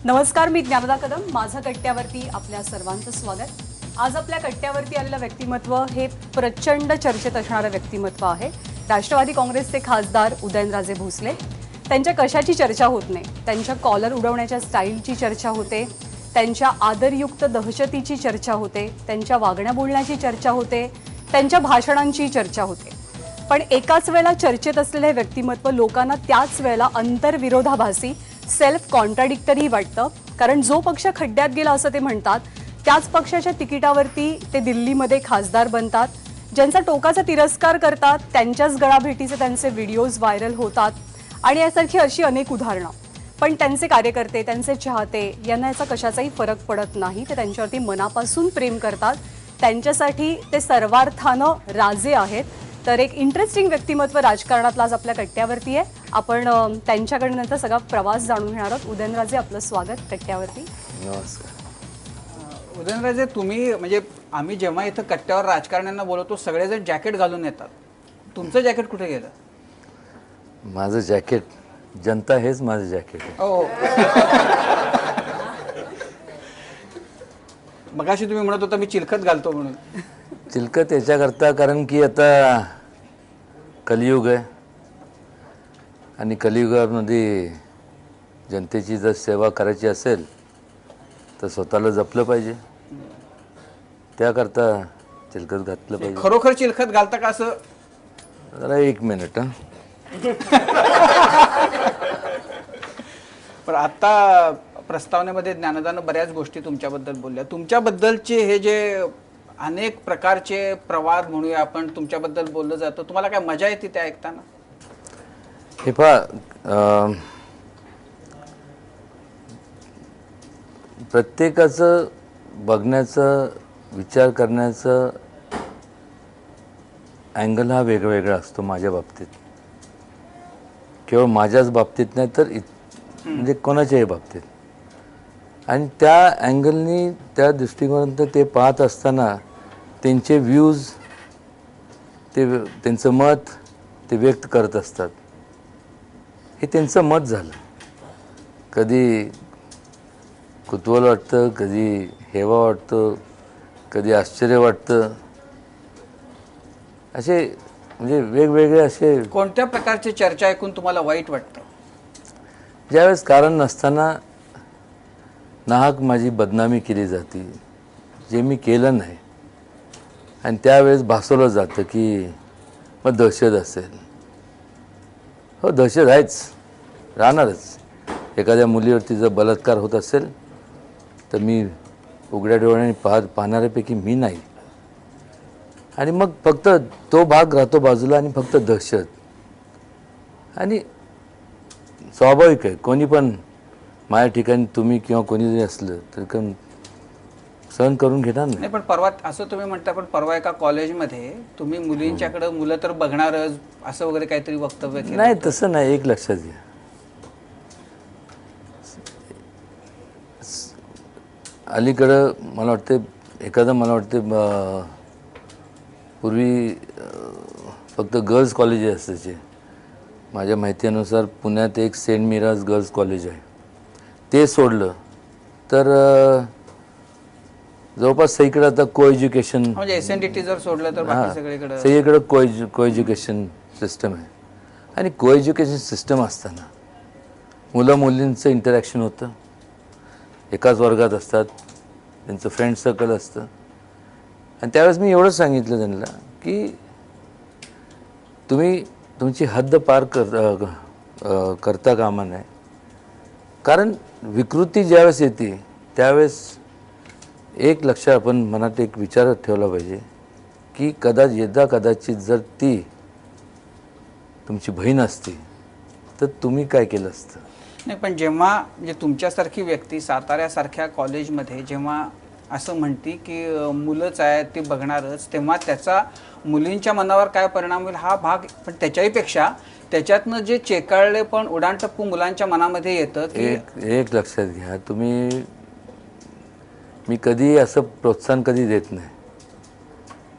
नमस्कार, मी ज्ञानदा कदम. माझा कट्ट्यावरती आपल्या सर्वांचं स्वागत. आज आपल्या कट्ट्यावरती आलेलं व्यक्तिमत्व हे प्रचंड चर्चेत असणारं व्यक्तिमत्व आहे. राष्ट्रवादी काँग्रेसचे खासदार उदयनराजे भोसले. त्यांच्या कशाची चर्चा होत नाही, त्यांच्या कॉलर उडवण्याच्या स्टाईलची चर्चा होते, त्यांच्या आदरयुक्त दहशतीची चर्चा होते, त्यांच्या वागण्या बोलण्याची चर्चा होते, त्यांच्या भाषणांची चर्चा होते. पण एकाच वेळेला चर्चेत असलेले व्यक्तिमत्व लोकांना त्याच वेळेला अंतर्विरोधाभासी, सेल्फ कॉन्ट्राडिक्टरी वाटतं. कारण जो पक्ष खड्ड्यात गेला असं ते म्हणतात, त्याच पक्षाच्या तिकिटावरती ते दिल्लीमध्ये खासदार बनतात. ज्यांचा टोकाचा तिरस्कार करतात त्यांच्याच गळाभेटीचे त्यांचे व्हिडिओज व्हायरल होतात आणि यासारखी अशी अनेक उदाहरणं. पण त्यांचे कार्यकर्ते, त्यांचे चाहते यांना याचा कशाचाही फरक पडत नाही. ते त्यांच्यावरती मनापासून प्रेम करतात. त्यांच्यासाठी ते सर्वार्थानं राजे आहेत. तर एक इंटरेस्टिंग व्यक्तिमत्व राजकारणातला आज आपल्या कट्ट्यावरती आहे. आपण त्यांच्याकडनं नंतर सगळा प्रवास जाणून घेणार आहोत. उदयनराजे, आपलं स्वागत कट्ट्यावरती. नमस्कार. उदयनराजे, तुम्ही म्हणजे आम्ही जेव्हा इथं कट्ट्यावर राजकारण्यांना बोलवतो सगळेजण जॅकेट घालून येतात. तुमचं जॅकेट कुठे गेलं? माझं जॅकेट, जनता हेच माझं जॅकेट आहे. हो. मगाशी तुम्ही म्हणत होता मी चिलखत घालतो म्हणून. चिलकत याच्याकरता कारण की आता कलियुग आहे आणि कलियुगामध्ये जनतेची जर सेवा करायची असेल तर स्वतःला जपलं पाहिजे. त्याकरता चिलकत घातलं पाहिजे. खरोखर चिलखत घालता का असं? जरा एक मिनिट. पण आता प्रस्तावनेमध्ये ज्ञानदानं बऱ्याच गोष्टी तुमच्याबद्दल बोलल्या. तुमच्याबद्दलचे हे जे अनेक प्रकारचे प्रवाद म्हणूया आपण, तुमच्याबद्दल बोललं जातं, तुम्हाला काय मजा येते ते ऐकताना? हे पहा, प्रत्येकाचं बघण्याचं, विचार करण्याचं अँगल हा वेगवेगळा असतो. माझ्या बाबतीत, केवळ माझ्याच बाबतीत नाही तर म्हणजे कोणाच्याही बाबतीत. आणि त्या अँगलनी, त्या दृष्टिकोनातून ते पाहत असताना त्यांचे व्ह्यूज, त्यांचं मत ते व्यक्त करत असतात. हे त्यांचं मत झालं. कधी कुतूहल वाटतं, कधी हेवा वाटतं, कधी आश्चर्य वाटतं. असे म्हणजे वेगवेगळे असे. कोणत्या प्रकारची चर्चा ऐकून तुम्हाला वाईट वाटतं? ज्यावेळेस कारण नसताना नाहक माझी बदनामी केली जाते, जे मी केलं नाही, आणि त्यावेळेस भासवलं जातं की मग दहशत असेल. हो, दहशत आहेच, राहणारच. एखाद्या मुलीवरती जर बलात्कार होत असेल तर मी उघड्या डोळ्याने पाहणाऱ्यापैकी मी नाही. आणि मग फक्त तो भाग राहतो बाजूला आणि फक्त दहशत. आणि स्वाभाविक आहे, कोणी पण माझ्या ठिकाणी तुम्ही किंवा कोणी जरी असलं तर पण सहन करून घेणार नाही. पण परवा असं तुम्ही म्हणता, पण परवा एका कॉलेजमध्ये तुम्ही मुलींच्याकडे मुलं तर बघणारच असं वगैरे काहीतरी वक्तव्य केलं. नाही, तसं नाही. एक लक्षात घ्या, अलीकडं मला वाटते मला वाटते पूर्वी फक्त गर्ल्स कॉलेजेस असायचे. माझ्या माहितीनुसार पुण्यात एक सेंट मिराज गर्ल्स कॉलेज आहे. ते सोडलं तर जवळपास सगळीकडे आता को एज्युकेशन, म्हणजे SNDT जर सोडलं तर बाकी सगळीकडे को एज्युकेशन सिस्टम आहे. आणि को एज्युकेशन सिस्टम असताना मुलं मुलींचं इंटरॅक्शन होतं, एकाच वर्गात असतात, त्यांचं फ्रेंड सर्कल असतं. आणि त्यावेळेस मी एवढंच सांगितलं त्यांना की तुम्ही तुमची हद्द पार करता कामा नये. कारण विकृती ज्यावेळेस येते त्यावेळेस एक लक्ष आपण मनात एक विचार ठेवला पाहिजे की कदाचित जर ती तुमची बहीण असती तर तुम्ही काय केलं असतं. नाही, पण जेव्हा म्हणजे तुमच्यासारखी व्यक्ती साताऱ्यासारख्या कॉलेजमध्ये जेव्हा असं म्हणते की मुलंच आहेत ती बघणारच, तेव्हा त्याचा मुलींच्या मनावर काय परिणाम होईल हा भाग. पण त्याच्याही पेक्षा त्याच्यातनं जे चेकाळले पण उडाणटप्पू मुलांच्या मनामध्ये येतं. एक लक्षात घ्या तुम्ही, मी कधी असं प्रोत्साहन कधी देत नाही.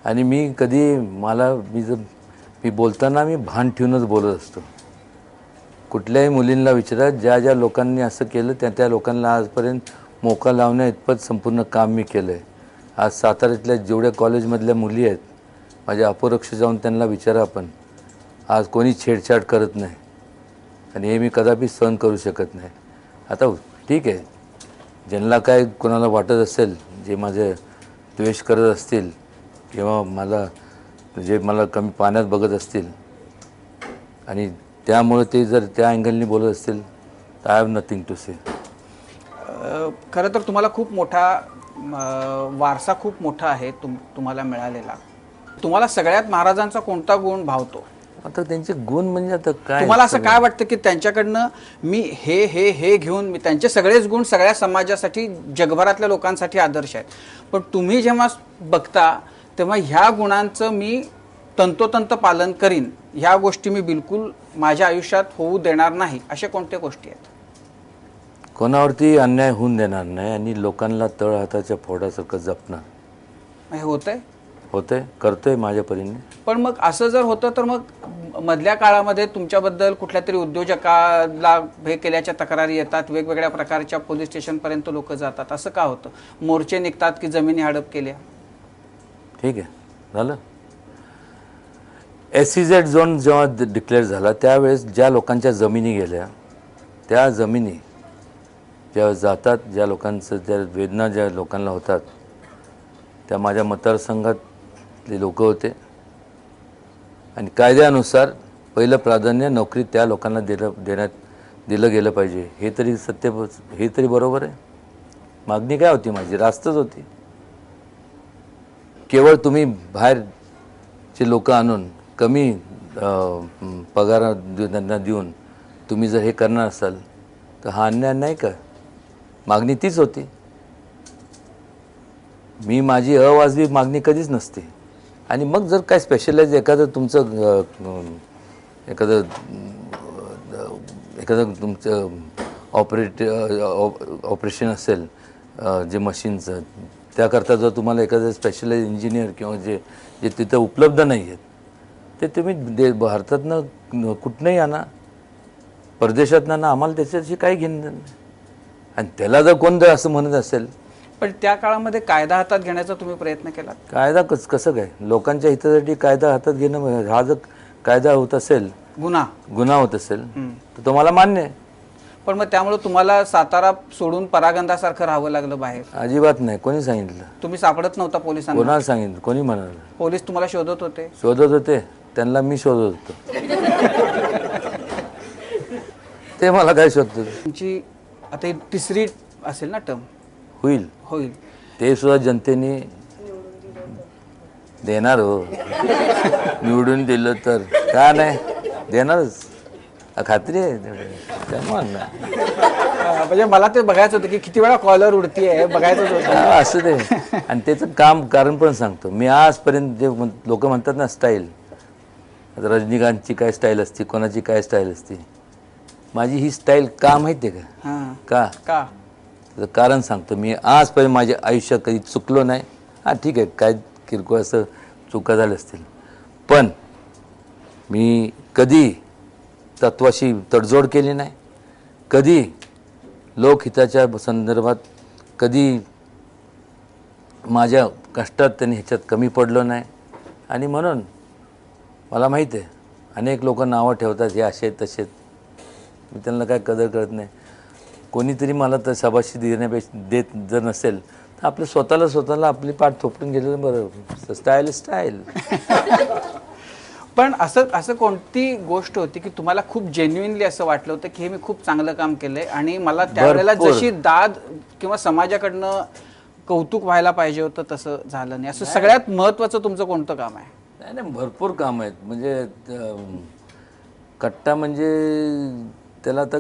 आणि मी कधी मी बोलताना मी भान ठेवूनच बोलत असतो. कुठल्याही मुलींना विचारा, ज्या ज्या लोकांनी असं केलं त्या त्या लोकांना आजपर्यंत मोका लावण्या इतपत संपूर्ण काम मी केलं आहे. आज साताऱ्यातल्या जेवढ्या कॉलेजमधल्या मुली आहेत, माझ्या अपरोक्ष जाऊन त्यांना विचारा आपण, आज कोणी छेडछाड करत नाही आणि हे मी कदापि सहन करू शकत नाही. आता ठीक आहे, ज्यांना काय कोणाला वाटत असेल, जे माझे द्वेष करत असतील किंवा मला कमी पाण्यात बघत असतील आणि त्यामुळे ते जर त्या अँगलनी बोलत असतील, तर आय हॅव नथिंग टू से. खरं तर तुम्हाला खूप मोठा वारसा खूप मोठा आहे तुम्हाला मिळालेला. तुम्हाला सगळ्यात महाराजांचा कोणता गुण भावतो? आता त्यांचे गुण म्हणजे आता काय, तुम्हाला असं काय वाटतं की त्यांच्याकडनं मी हे घेऊन मी त्यांचे सगळेच गुण सगळ्या समाजासाठी जगभरातल्या लोकांसाठी आदर्श आहेत, पण तुम्ही जेव्हा बघता तेव्हा ह्या गुणांचं मी तंतोतंत पालन करीन, ह्या गोष्टी मी बिलकुल माझ्या आयुष्यात होऊ देणार नाही, अशा कोणत्या गोष्टी आहेत? कोणावरती अन्याय होऊन देणार नाही आणि लोकांना तळ हाताच्या फोडासारखं जपणार. हे होतंय करतोय माझ्या परीने. पण मग असं जर होतं तर मग मधल्या काळामध्ये तुमच्याबद्दल कुठल्या तरी उद्योजकाला हे केल्याच्या तक्रारी येतात, वेगवेगळ्या प्रकारच्या पोलीस स्टेशनपर्यंत लोक जातात, असं का होतं? मोर्चे निघतात की जमिनी हडप केल्या? ठीक आहे, झालं. SEZ झोन जेव्हा डिक्लेअर झाला त्यावेळेस ज्या लोकांच्या जमिनी गेल्या, त्या जमिनी ज्या जातात, ज्या लोकांचं ज्या वेदना ज्या लोकांना होतात, त्या माझ्या मतदारसंघातले लोक होते आणि कायद्यानुसार पहिलं प्राधान्य नोकरी त्या लोकांना दिलं गेलं पाहिजे. हे तरी बरोबर आहे. मागणी काय होती माझी? रास्तच होती. केवळ तुम्ही बाहेरचे लोक आणून कमी पगार त्यांना देऊन तुम्ही जर हे करणार असाल तर हा अन्याय नाही का? मागणी तीच होती. मी माझी अवाजवी मागणी कधीच नसते. आणि मग जर काय स्पेशलाइज एखादं तुमचं ऑपरेशन असेल जे मशीनचं, त्याकरता जर तुम्हाला एखादं स्पेशलाइज इंजिनियर किंवा जे तिथं उपलब्ध नाही आहेत, ते तुम्ही भारतातनं कुठनंही आणा, परदेशातनं ना, आम्हाला त्याच्याशी काही घेणं नाही. आणि त्याला जर कोण जर असं म्हणत असेल, पण त्या काळामध्ये कायदा हातात घेण्याचा तुम्ही प्रयत्न केला? कायदा कसं काय? लोकांच्या हितासाठी कायदा हातात घेणं, हा जर कायदा होत असेल, गुन्हा होत असेल तर तुम्हाला मान्य आहे. पण मग त्यामुळे तुम्हाला सातारा सोडून परागंधासारखं राहावं लागलं बाहेर? अजिबात नाही. कोणी सांगितलं? तुम्ही सापडत नव्हता पोलिसांना? कोणाला सांगितलं? कोणी म्हणाल? पोलीस तुम्हाला शोधत होते? शोधत होते, त्यांना मी शोधत होतो. ते मला काय शोधत? तुमची आता तिसरी असेल ना टर्म? होईल. ते सुद्धा जनतेने देणार हो. निवडून दिलं तर का नाही देणारच, खात्री आहे. म्हणजे मला ते बघायचं होतं की किती वेळा कॉलर उडतीये, बघायचं होतं. असं ते. आणि त्याचं कारण पण सांगतो मी. आजपर्यंत जे लोक म्हणतात ना स्टाईल, आता रजनीकांतची काय स्टाईल असते, कोणाची काय स्टाईल असते, माझी ही स्टाईल का माहिती आहे का? त्याचं कारण सांगतो. मी आजपर्यंत माझ्या आयुष्यात कधी चुकलो नाही. हां ठीक आहे, काय किरकोळ असं चुका झाल्या असतील, पण मी कधी तत्वाशी तडजोड केली नाही, कधी लोकहिताच्या संदर्भात कधी माझ्या कष्टात त्यांनी ह्याच्यात कमी पडलो नाही. आणि म्हणून मला माहीत आहे अनेक लोक नावं ठेवतात हे असे तसे, मी त्यांना काय कदर करत नाही. कोणीतरी मला तर शाबाशी देत जर नसेल तर आपलं स्वतःला आपली पाठ थोपटून गेलेलं बरं. स्टाईल. पण असं कोणती गोष्ट होती की तुम्हाला खूप जेन्युइनली असं वाटलं होतं की हे मी खूप चांगलं काम केलंय आणि मला त्यावेळेला जशी दाद किंवा समाजाकडनं कौतुक व्हायला पाहिजे होतं तसं झालं नाही? असं सगळ्यात महत्वाचं तुमचं कोणतं काम आहे? नाही, भरपूर काम आहेत. म्हणजे कट्टा म्हणजे त्याला तर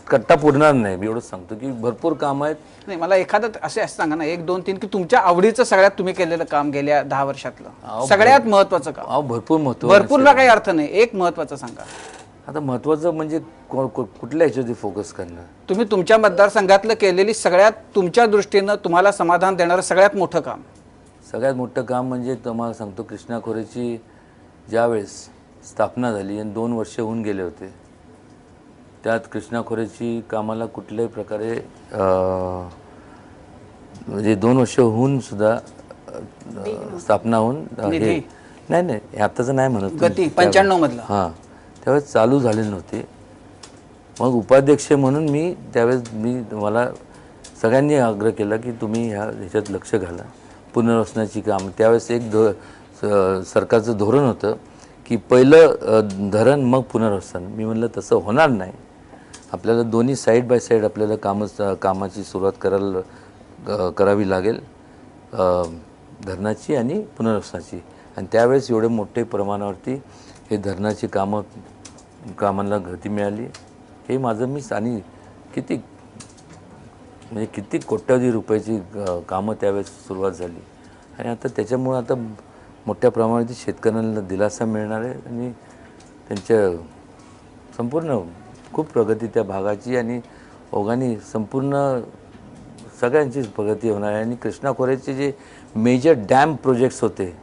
कट्टा पुरणार नाही. मी एवढंच सांगतो की भरपूर काम आहेत. नाही, मला एखादं असं सांगा ना, 1 2 3 की तुमच्या आवडीचं सगळ्यात तुम्ही केलेलं काम गेल्या 10 वर्षातलं सगळ्यात महत्वाचं काम. भरपूर महत्व. भरपूरला काही अर्थ नाही, एक महत्वाचं सांगा. आता महत्वाचं म्हणजे कुठल्या ह्याच्यावरती फोकस करणं? तुम्ही तुमच्या मतदारसंघातलं केलेली सगळ्यात तुमच्या दृष्टीनं तुम्हाला समाधान देणारं सगळ्यात मोठं काम? सगळ्यात मोठं काम म्हणजे तुम्हाला सांगतो, कृष्णा खोरेची ज्यावेळेस स्थापना झाली आणि 2 वर्ष होऊन गेले होते, त्यात कृष्णा खोरेची कामाला कुठल्याही प्रकारे म्हणजे 2 वर्ष होऊन सुद्धा स्थापना होऊन हे नाही हे आत्ताचं नाही म्हणत गती 95 मधलं हां त्यावेळेस चालू झालेली नव्हती. मग उपाध्यक्ष म्हणून मी त्यावेळेस मला सगळ्यांनी आग्रह केला की तुम्ही ह्याच्यात लक्ष घाला, पुनर्वसनाची काम. त्यावेळेस एक सरकारचं धोरण होतं की पहिलं धरण मग पुनर्वसन. मी म्हणलं तसं होणार नाही, आपल्याला दोन्ही साईड बाय साईड आपल्याला कामाची सुरुवात करावी लागेल, धरणाची आणि पुनर्वसनाची. आणि त्यावेळेस एवढे मोठे प्रमाणावरती हे धरणाची कामांना गती मिळाली. हे माझं आणि किती कोट्यावधी रुपयाची कामं त्यावेळेस सुरुवात झाली. आणि आता त्याच्यामुळं आता मोठ्या प्रमाणात शेतकऱ्यांना दिलासा मिळणार आहे आणि त्यांच्या संपूर्ण खूप प्रगती त्या भागाची आणि ओघांनी संपूर्ण सगळ्यांचीच प्रगती होणार आहे. आणि कृष्णा खोरेचे जे मेजर डॅम प्रोजेक्ट्स होते,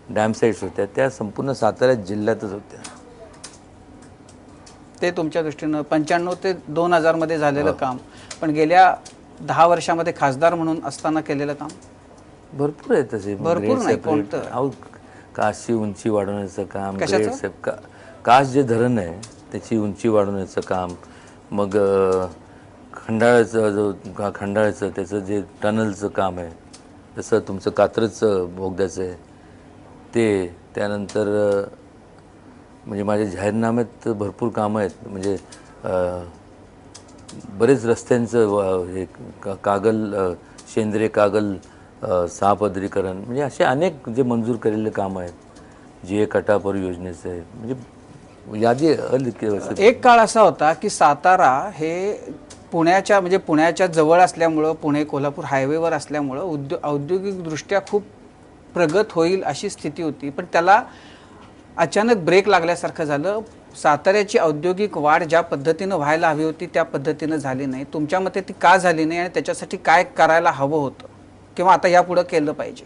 डॅम साईट्स होत्या, त्या संपूर्ण सातारा जिल्ह्यातच होत्या. ते तुमच्या दृष्टीनं 95 ते 2000 मध्ये झालेलं काम, पण गेल्या 10 वर्षामध्ये खासदार म्हणून असताना केलेलं काम भरपूर आहे. तसे भरपूर नाही, कोणतं? कासची उंची वाढवण्याचं काम, कास जे धरण आहे त्याची उंची वाढवण्याचं काम, मग खंडाळ्याचं त्याचं जे टनलचं काम आहे, जसं तुमचं कात्रजचं बोगद्याचं आहे ते, त्यानंतर म्हणजे माझ्या जाहीरनाम्यात भरपूर कामं आहेत. म्हणजे बरेच रस्त्यांचं हे सेंद्रिय कागल सहापदरीकरण, म्हणजे असे अनेक जे मंजूर केलेले कामं आहेत. जे कटापर योजनेचं आहे, म्हणजे यादी एक काळ असा होता की सातारा हे पुण्याच्या जवळ असल्यामुळं, पुणे कोल्हापूर हायवेवर असल्यामुळं औद्योगिकदृष्ट्या खूप प्रगत होईल अशी स्थिती होती, पण त्याला अचानक ब्रेक लागल्यासारखं झालं. साताऱ्याची औद्योगिक वाढ ज्या पद्धतीनं व्हायला हवी होती त्या पद्धतीनं झाली नाही. तुमच्या मते ती का झाली नाही आणि त्याच्यासाठी काय करायला हवं होतं किंवा आता यापुढे केलं पाहिजे?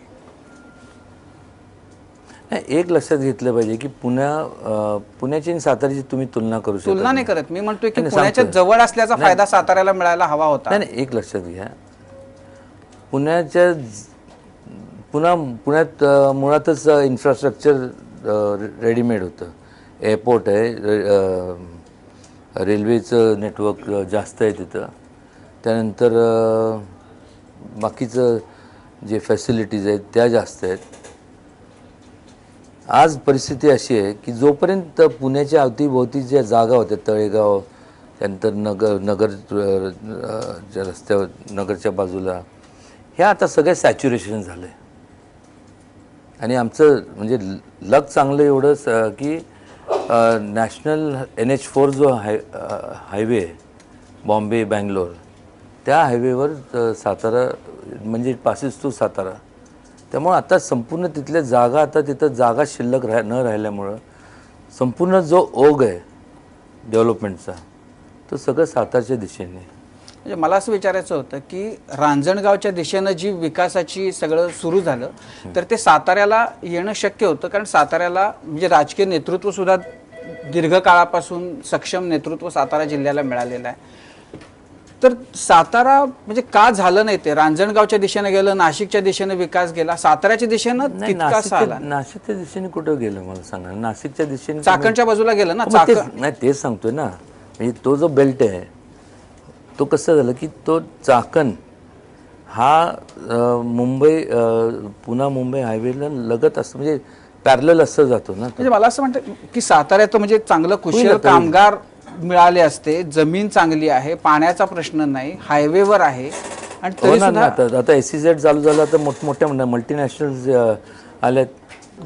एक लक्षात घेतलं पाहिजे की पुण्याची आणि साताऱ्याची तुम्ही तुलना करू शकता. तुलना नाही करत मी, म्हणतोय की पुण्याच्या जवळ असल्याचा फायदा साताऱ्याला मिळायला हवा होता. नाही, एक लक्षात घ्या, पुण्यात मुळातच इन्फ्रास्ट्रक्चर रेडीमेड होतं. एअरपोर्ट आहे, रेल्वेचं नेटवर्क जास्त आहे तिथं, त्यानंतर बाकीचं जे फॅसिलिटीज आहेत त्या जास्त आहेत. आज परिस्थिती अशी आहे की जोपर्यंत पुण्याच्या अवतीभोवती ज्या जागा होत्या, तळेगाव, त्यानंतर नगरच्या रस्त्यावर, नगरच्या बाजूला, ह्या आता सगळं सॅच्युरेशन झालं आहे. आणि आमचं म्हणजे लक चांगलं एवढंच की नॅशनल NH4 जो हायवे आहे, बॉम्बे बँगलोर, त्या हायवेवर सातारा म्हणजे पासेस टू सातारा, त्यामुळं आता संपूर्ण तिथल्या जागा, आता तिथं जागा शिल्लक न राहिल्यामुळं संपूर्ण जो ओघ आहे डेव्हलपमेंटचा तो सगळं सातारच्या दिशेने. म्हणजे मला असं विचारायचं होतं की रांजणगावच्या दिशेनं जी विकासाची सगळं सुरू झालं तर ते साताऱ्याला येणं शक्य होतं, कारण साताऱ्याला म्हणजे राजकीय नेतृत्व सुद्धा दीर्घकाळापासून सक्षम नेतृत्व सातारा जिल्ह्याला मिळालेलं आहे. तर सातारा म्हणजे का झालं नाही? ते रांजणगावच्या दिशेने गेलं, नाशिकच्या दिशेने विकास गेला, साताऱ्याच्या दिशेनं तितकासा आला. नाशिकच्या दिशेने कुठं गेलं मला सांगा? नाशिकच्या दिशेने चाकणच्या बाजूला गेलं ना. नाही, तेच सांगतोय ना, म्हणजे तो जो बेल्ट आहे तो कसं झालं की तो चाकण हा पुणा मुंबई हायवेला लगत असतो, म्हणजे पॅरलल असं जातो ना. म्हणजे मला असं म्हणतं की साताऱ्यात म्हणजे चांगलं कुशल कामगार मिळाले असते, जमीन चांगली आहे, पाण्याचा प्रश्न नाही, हायवेवर आहे, आणि तरी सुद्धा आता SEZ चालू झालं, तर मोठमोठ्या मल्टीनॅशनल आल्यात.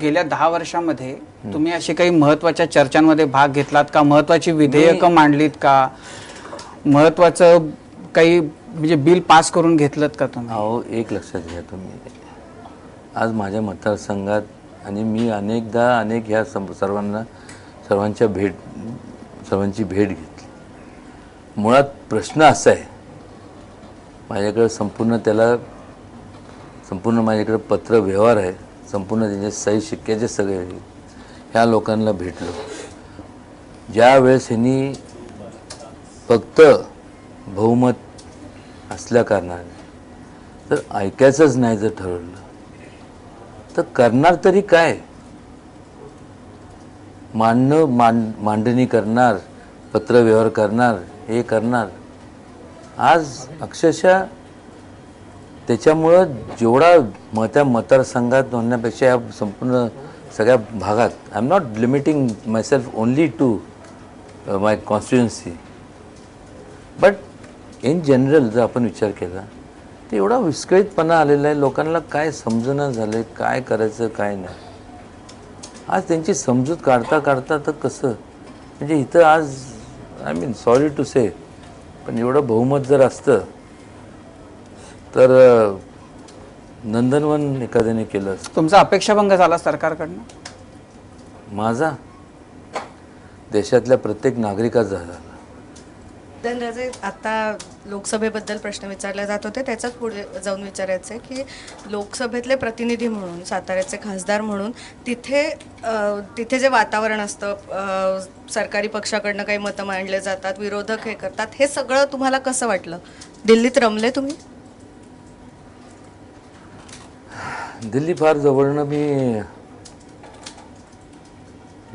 गेल्या 10 वर्षामध्ये तुम्ही अशी काही महत्वाच्या चर्चांमध्ये भाग घेतलात का? महत्वाची विधेयकं मांडलीत का? महत्वाचं काही म्हणजे बिल पास करून घेतलं का तुम्ही? अहो, एक लक्षात घ्या तुम्ही, आज माझ्या मतदारसंघात आणि मी अनेक ह्या सर्वांची भेट घेतली. मुळात प्रश्न असा आहे, माझ्याकडे संपूर्ण माझ्याकडे पत्र व्यवहार आहे, संपूर्ण त्यांचे सही शिक्क्याचे सगळे. ह्या लोकांना भेटलो ज्या वेळेस ह्यांनी फक्त बहुमत असल्या कारणाने तर ऐकायचंच नाही जर ठरवलं तर करणार तरी काय? मांडणी करणार, पत्रव्यवहार करणार, हे करणार. आज अक्षरशः त्याच्यामुळं जेवढा त्या मतदारसंघात म्हणण्यापेक्षा या संपूर्ण सगळ्या भागात, I am not limiting myself only to my constituency, but in general जर आपण विचार केला तर एवढा विस्कळीतपणा आलेला आहे. लोकांना काय समजणं झालं, काय करायचं काय नाही. आज त्यांची समजूत काढता काढता तर कसं, म्हणजे इथं आज आय मीन सॉरी टू से, पण एवढं बहुमत जर असतं तर नंदनवन एखाद्याने केलं असतं. तुमचा अपेक्षाभंग झाला सरकारकडनं? माझा देशातल्या प्रत्येक नागरिकाचा झाला. उदयनराजे, आता लोकसभेबद्दल प्रश्न विचारले जात होते, त्याच्याच पुढे जाऊन विचारायचं आहे की लोकसभेतले प्रतिनिधी म्हणून, साताऱ्याचे खासदार म्हणून तिथे जे वातावरण असतं, सरकारी पक्षाकडनं काही मतं मांडले जातात, विरोधक हे करतात, हे सगळं तुम्हाला कसं वाटलं? दिल्लीत रमले तुम्ही? दिल्ली फार जवळनं, मी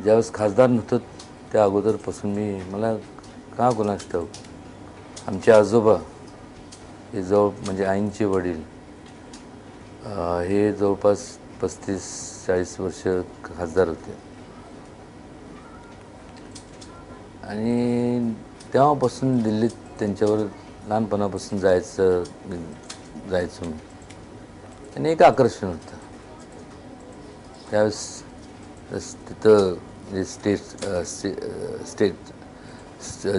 ज्यावेळेस खासदार नव्हतो त्या अगोदरपासून मला का कोणास ठाऊक, आमचे आजोबा हे म्हणजे आईंचे वडील हे जवळपास 35-40 वर्ष खासदार होते आणि तेव्हापासून दिल्लीत त्यांच्यावर लहानपणापासून जायचो मी. आणि एक आकर्षण होतं त्यावेळेस तिथं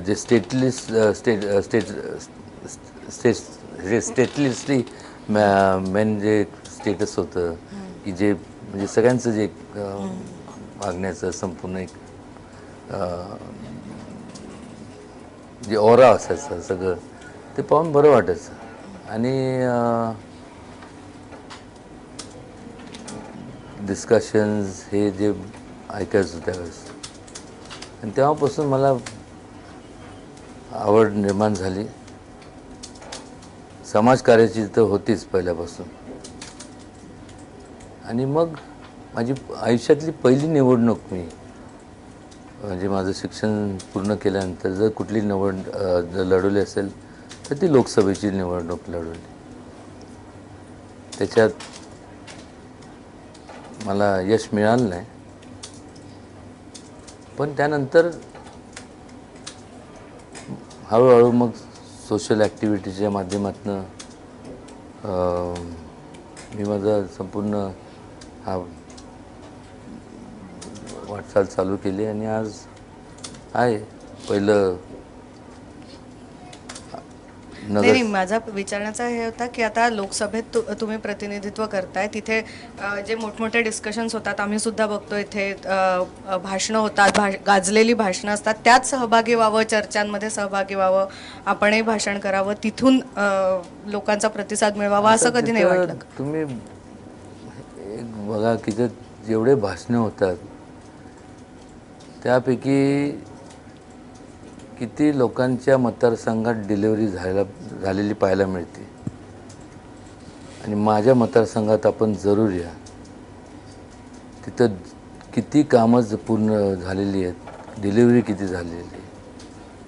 जे स्टेटलिस्टली मेन जे स्टेटस होतं की जे म्हणजे सगळ्यांचं जे वागण्याचं संपूर्ण एक जे ऑरा असायचं सगळं, ते पाहून बरं वाटायचं. आणि डिस्कशन्स हे जे ऐकायचं त्यावेळेस, आणि तेव्हापासून मला आवड निर्माण झाली. समाजकार्याची तर होतीच पहिल्यापासून. आणि मग माझी आयुष्यातली पहिली निवडणूक, मी म्हणजे माझं शिक्षण पूर्ण केल्यानंतर जर कुठली जर लढवली असेल तर ती लोकसभेची निवडणूक लढवली. त्याच्यात मला यश मिळालं नाही, पण त्यानंतर हळूहळू मग सोशल ॲक्टिव्हिटीच्या माध्यमातून मी माझा संपूर्ण हा वाटचाल चालू केली आणि आज आहे. पहिलं नाही, माझा विचारण्याचा हे होता की आता लोकसभेत तुम्ही प्रतिनिधित्व करताय, तिथे जे मोठमोठे डिस्कशन्स होतात, आम्ही सुद्धा बघतो इथे भाषणं होतात, गाजलेली भाषणं असतात, त्यात सहभागी व्हावं, चर्चांमध्ये सहभागी व्हावं, आपणही भाषण करावं, तिथून लोकांचा प्रतिसाद मिळवावा, असं कधी नाही वाटलं? तुम्ही बघा की जेवढे भाषणं होतात त्यापैकी किती लोकांच्या मतदारसंघात डिलिव्हरी झालेली पाहायला मिळते. आणि माझ्या मतदारसंघात आपण जरूर या, तिथं किती कामं पूर्ण झालेली आहेत, डिलिव्हरी किती झालेली आहे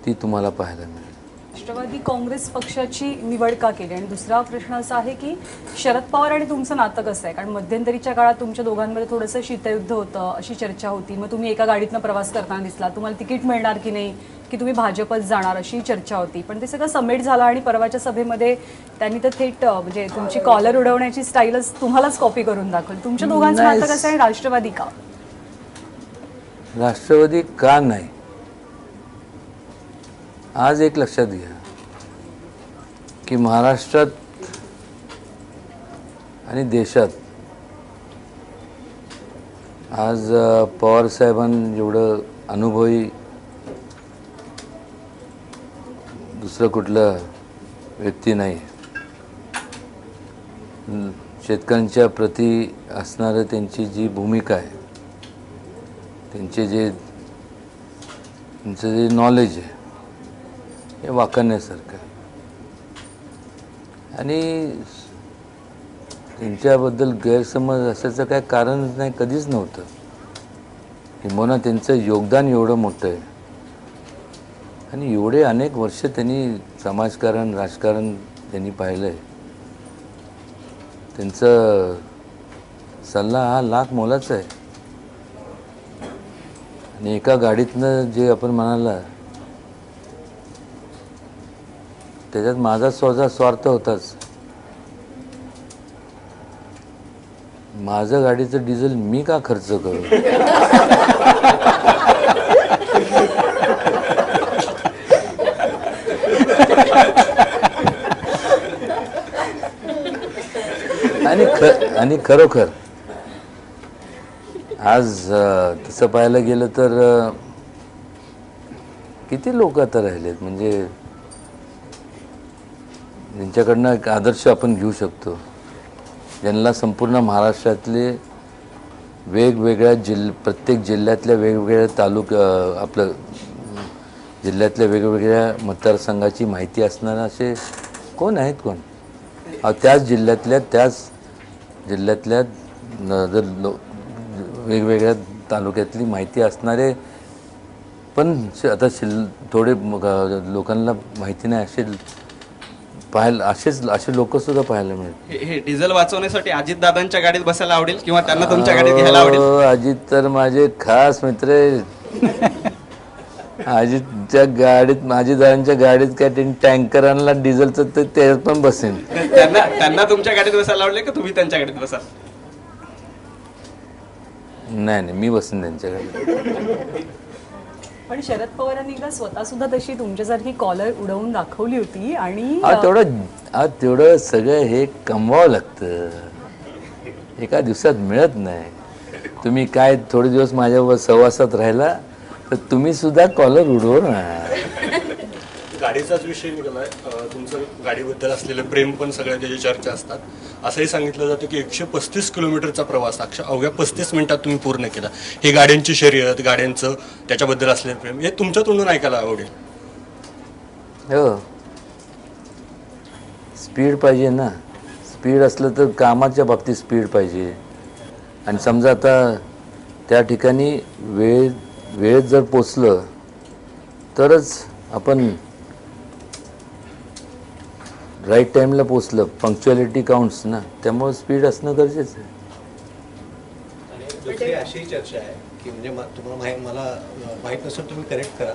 ती तुम्हाला पाहायला मिळेल. राष्ट्रवादी काँग्रेस पक्षाची निवड का केली? आणि दुसरा प्रश्न असा आहे की शरद पवार आणि तुमचं नातं कसं आहे? कारण मध्यंतरीच्या काळात तुमच्या दोघांमध्ये थोडंसं शीतयुद्ध होतं, अशी चर्चा होती. मग तुम्ही एका गाडीतनं प्रवास करताना दिसला, तुम्हाला तिकीट मिळणार की नाही, की तुम्ही भाजपच जाणार, अशी चर्चा होती. पण ते सगळं समेट झालं आणि परवाच्या सभेमध्ये त्यांनी तर थेट म्हणजे तुमची कॉलर उडवण्याची स्टाईलच तुम्हालाच कॉपी करून दाखवली. तुमच्या दोघांचं नातं कसं आहे? राष्ट्रवादी का? राष्ट्रवादी का नाही? आज एक लक्षात घ्या की महाराष्ट्रात आणि देशात आज पवारसाहेबांनी जेवढं अनुभवी दुसरं कुठलं व्यक्ती नाही. शेतकऱ्यांच्या प्रती असणारं त्यांची जी भूमिका आहे, त्यांचं जे नॉलेज आहे हे वाखाणण्यासारखं आहे. आणि त्यांच्याबद्दल गैरसमज असायचं काय कारणच नाही, कधीच नव्हतं. किंबहुना त्यांचं योगदान एवढं मोठं आहे आणि एवढे अनेक वर्ष त्यांनी समाजकारण राजकारण त्यांनी पाहिलं आहे. त्यांचं सल्ला हा लाख मोलाचा आहे. आणि एका गाडीतनं जे आपण म्हणाला त्याच्यात माझा स्वतः स्वार्थ होताच. माझं गाडीचं डिझेल मी का खर्च करू? आणि खरोखर आज तसं पाहायला गेलं तर किती लोक आता राहिलेत म्हणजे ज्यांच्याकडनं एक आदर्श आपण घेऊ शकतो, ज्यांना संपूर्ण महाराष्ट्रातले वेगवेगळ्या प्रत्येक जिल्ह्यातल्या वेगवेगळ्या आपलं जिल्ह्यातल्या वेगवेगळ्या मतदारसंघाची माहिती असणारे असे कोण आहेत कोण? त्याच जिल्ह्यातल्या जर वेगवेगळ्या तालुक्यातली माहिती असणारे पण आता थोडे लोकांना माहिती नाही असे लोकसुद्धा पाहायला मिळतात. हे डिझेल वाचवण्यासाठी अजितदादांच्या गाडीत बसायला आवडेल किंवा त्यांना तुमच्या गाडीत घ्यायला आवडेल? अजित तर माझे खास मित्र आहेत. अजितदादांच्या गाडीत काय टँकर आणला डिझेलचं तर त्याच्यात पण बसेन. त्यांना तुमच्या गाडीत बसायला आवडेल का तुम्ही त्यांच्या गाडीत बसाल? नाही, मी बसेन त्यांच्या गाडीत. पण शरद पवारांनी का स्वतः सुद्धा तशी तुमच्यासारखी कॉलर उडवून दाखवली होती आणि तेवढं सगळं हे कमवावं लागतं, एका दिवसात मिळत नाही. तुम्ही काय थोडे दिवस माझ्या सहवासात राहिला तर तुम्ही सुद्धा कॉलर उडवणार. गाडीचाच विषय निघालाय. तुमचं गाडीबद्दल असलेलं प्रेम पण सगळ्या त्याची चर्चा असतात. असंही सांगितलं जातं की 135 किलोमीटरचा प्रवास अवघ्या 35 मिनिटात तुम्ही पूर्ण केला. हे गाड्यांची शर्यत, गाड्यांचं त्याच्याबद्दल असलेलं प्रेम हे तुमच्या तोंडून ऐकायला आवडेल. हो, स्पीड पाहिजे ना. स्पीड असलं तर कामाच्या बाबतीत स्पीड पाहिजे. आणि समजा आता त्या ठिकाणी वेळेत जर पोचलं तरच आपण राईट टाईमला पोचलं. पंक्च्युअलिटी काउंट्स ना, त्यामुळे स्पीड असणं गरजेचं आहे. दुसरी अशी चर्चा आहे की म्हणजे तुम्हाला मला माहीत नसेल, तुम्ही करेक्ट करा,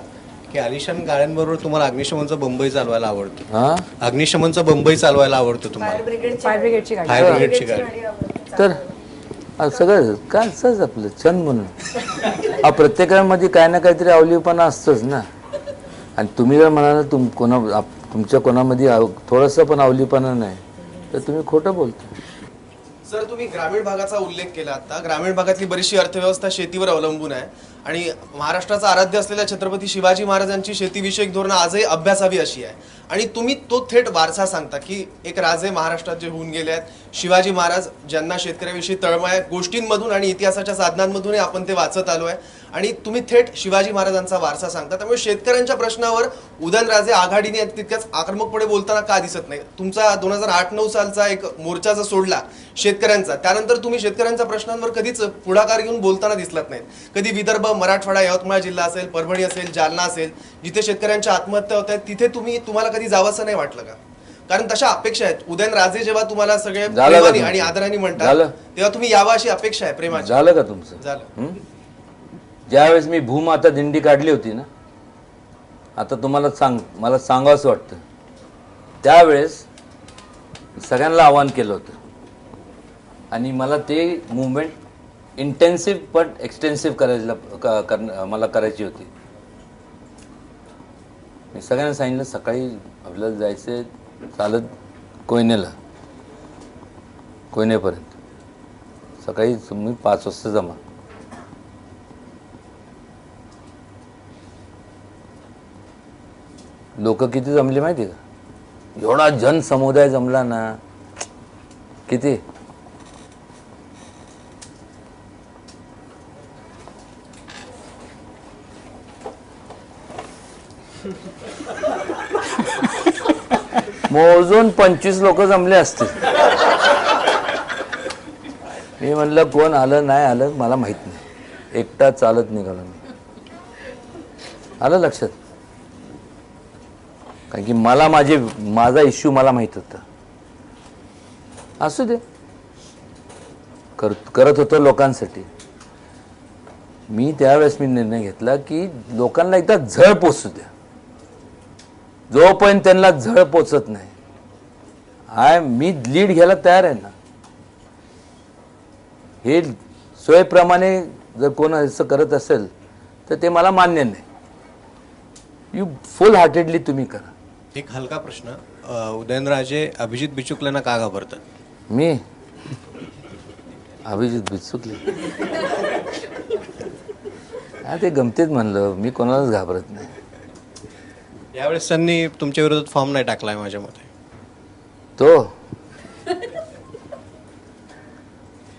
की आलिशान गाड्यांबरोबर तुम्हाला अग्निशमनचा बंबई चालवायला आवडतो. अग्निशमनचा बंबई चालवायला आवडतो तुम्हाला, फायर ब्रिगेडची गाडी. फायर ब्रिगेडची गाडी. तर सगळं काय असंच आपलं छंद म्हणून प्रत्येकामध्ये काय ना काहीतरी अवलीपणा असतंच ना. आणि तुम्ही जर म्हणाला तुमच्या कोणामध्ये थोडंसं पण अवलीपणा नाही तर तुम्ही खोटं बोलता. सर, तुम्ही ग्रामीण भागाचा उल्लेख केला. आता ग्रामीण भागातली बरीचशी अर्थव्यवस्था शेतीवर अवलंबून आहे आणि महाराष्ट्राचा आराध्य असलेल्या छत्रपती शिवाजी महाराजांची शेतीविषयक धोरणं आजही अभ्यासावी अशी आहे. आणि तुम्ही तो थेट वारसा सांगता की एक राजे महाराष्ट्रात जे होऊन गेले आहेत, शिवाजी महाराज ज्यांना शेतकऱ्याविषयी तळमळ आहे, गोष्टींमधून आणि इतिहासाच्या साधनांमधूनही आपण ते वाचत आलो आहे. आणि तुम्ही थेट शिवाजी महाराजांचा वारसा सांगता. त्यामुळे शेतकऱ्यांच्या प्रश्नावर उदयनराजे आघाडीने तितक्याच आक्रमकपणे बोलताना का दिसत नाही? तुमचा 2008-9 सालचा एक मोर्चा जो सोडला शेतकऱ्यांचा, त्यानंतर तुम्ही शेतकऱ्यांच्या प्रश्नांवर कधीच पुढाकार घेऊन बोलताना दिसलात नाहीत. कधी विदर्भ, मराठवाडा, यवतमाळ जिल्हा असेल, परभणी असेल, जालना असेल, जिथे शेतकऱ्यांच्या आत्महत्या होत आहेत, तिथे तुम्हाला कधी जावंसं नाही वाटलं का? कारण तशा अपेक्षा आहेत. उदयनराजे जेव्हा तुम्हाला सगळे प्रेमाने आणि आदराने म्हणतात तेव्हा तुम्ही यावं अशी अपेक्षा आहे प्रेमाची. झालं का तुमचं? झालं. ज्यावेळेस मी भूमाता दिंडी काढली होती ना, आता तुम्हाला मला सांगावंसं वाटतं, त्यावेळेस सगळ्यांना आवाहन केलं होतं आणि मला ते मुवमेंट इंटेन्सिव्ह पण एक्सटेन्सिव्ह मला करायची होती. मी सगळ्यांना सांगितलं सकाळी आपल्याला जायचं चालत कोयनेपर्यंत. सकाळी तुम्ही 5 वाजता जमा. लोक किती जमले माहिती आहे का? एवढा जनसमुदाय जमला ना, किती. मोजून 25 लोक जमले असतील. मी म्हणलं कोण आलं नाही आलं मला माहित नाही, एकटा चालत निघालो मी. आलं लक्षात, कारण की मला माझा इश्यू मला माहित होता. असू दे, करत होतो लोकांसाठी. मी त्यावेळेस निर्णय घेतला की लोकांना एकदा झळ पोचू द्या. जोपर्यंत त्यांना झळ पोचत नाही मी लीड घ्यायला तयार आहे ना. हे सोयीप्रमाणे जर कोण असं करत असेल तर ते मला मान्य नाही. यू फुल हार्टेडली तुम्ही करा. एक हलका प्रश्न, उदयनराजे अभिजित बिचुकलेंना का घाबरतात? मी अभिजित बिचुकले ते गमतीत म्हणलं, मी कोणालाच घाबरत नाही. यावेळेस त्यांनी तुमच्या विरोधात फॉर्म नाही टाकलाय माझ्या मते.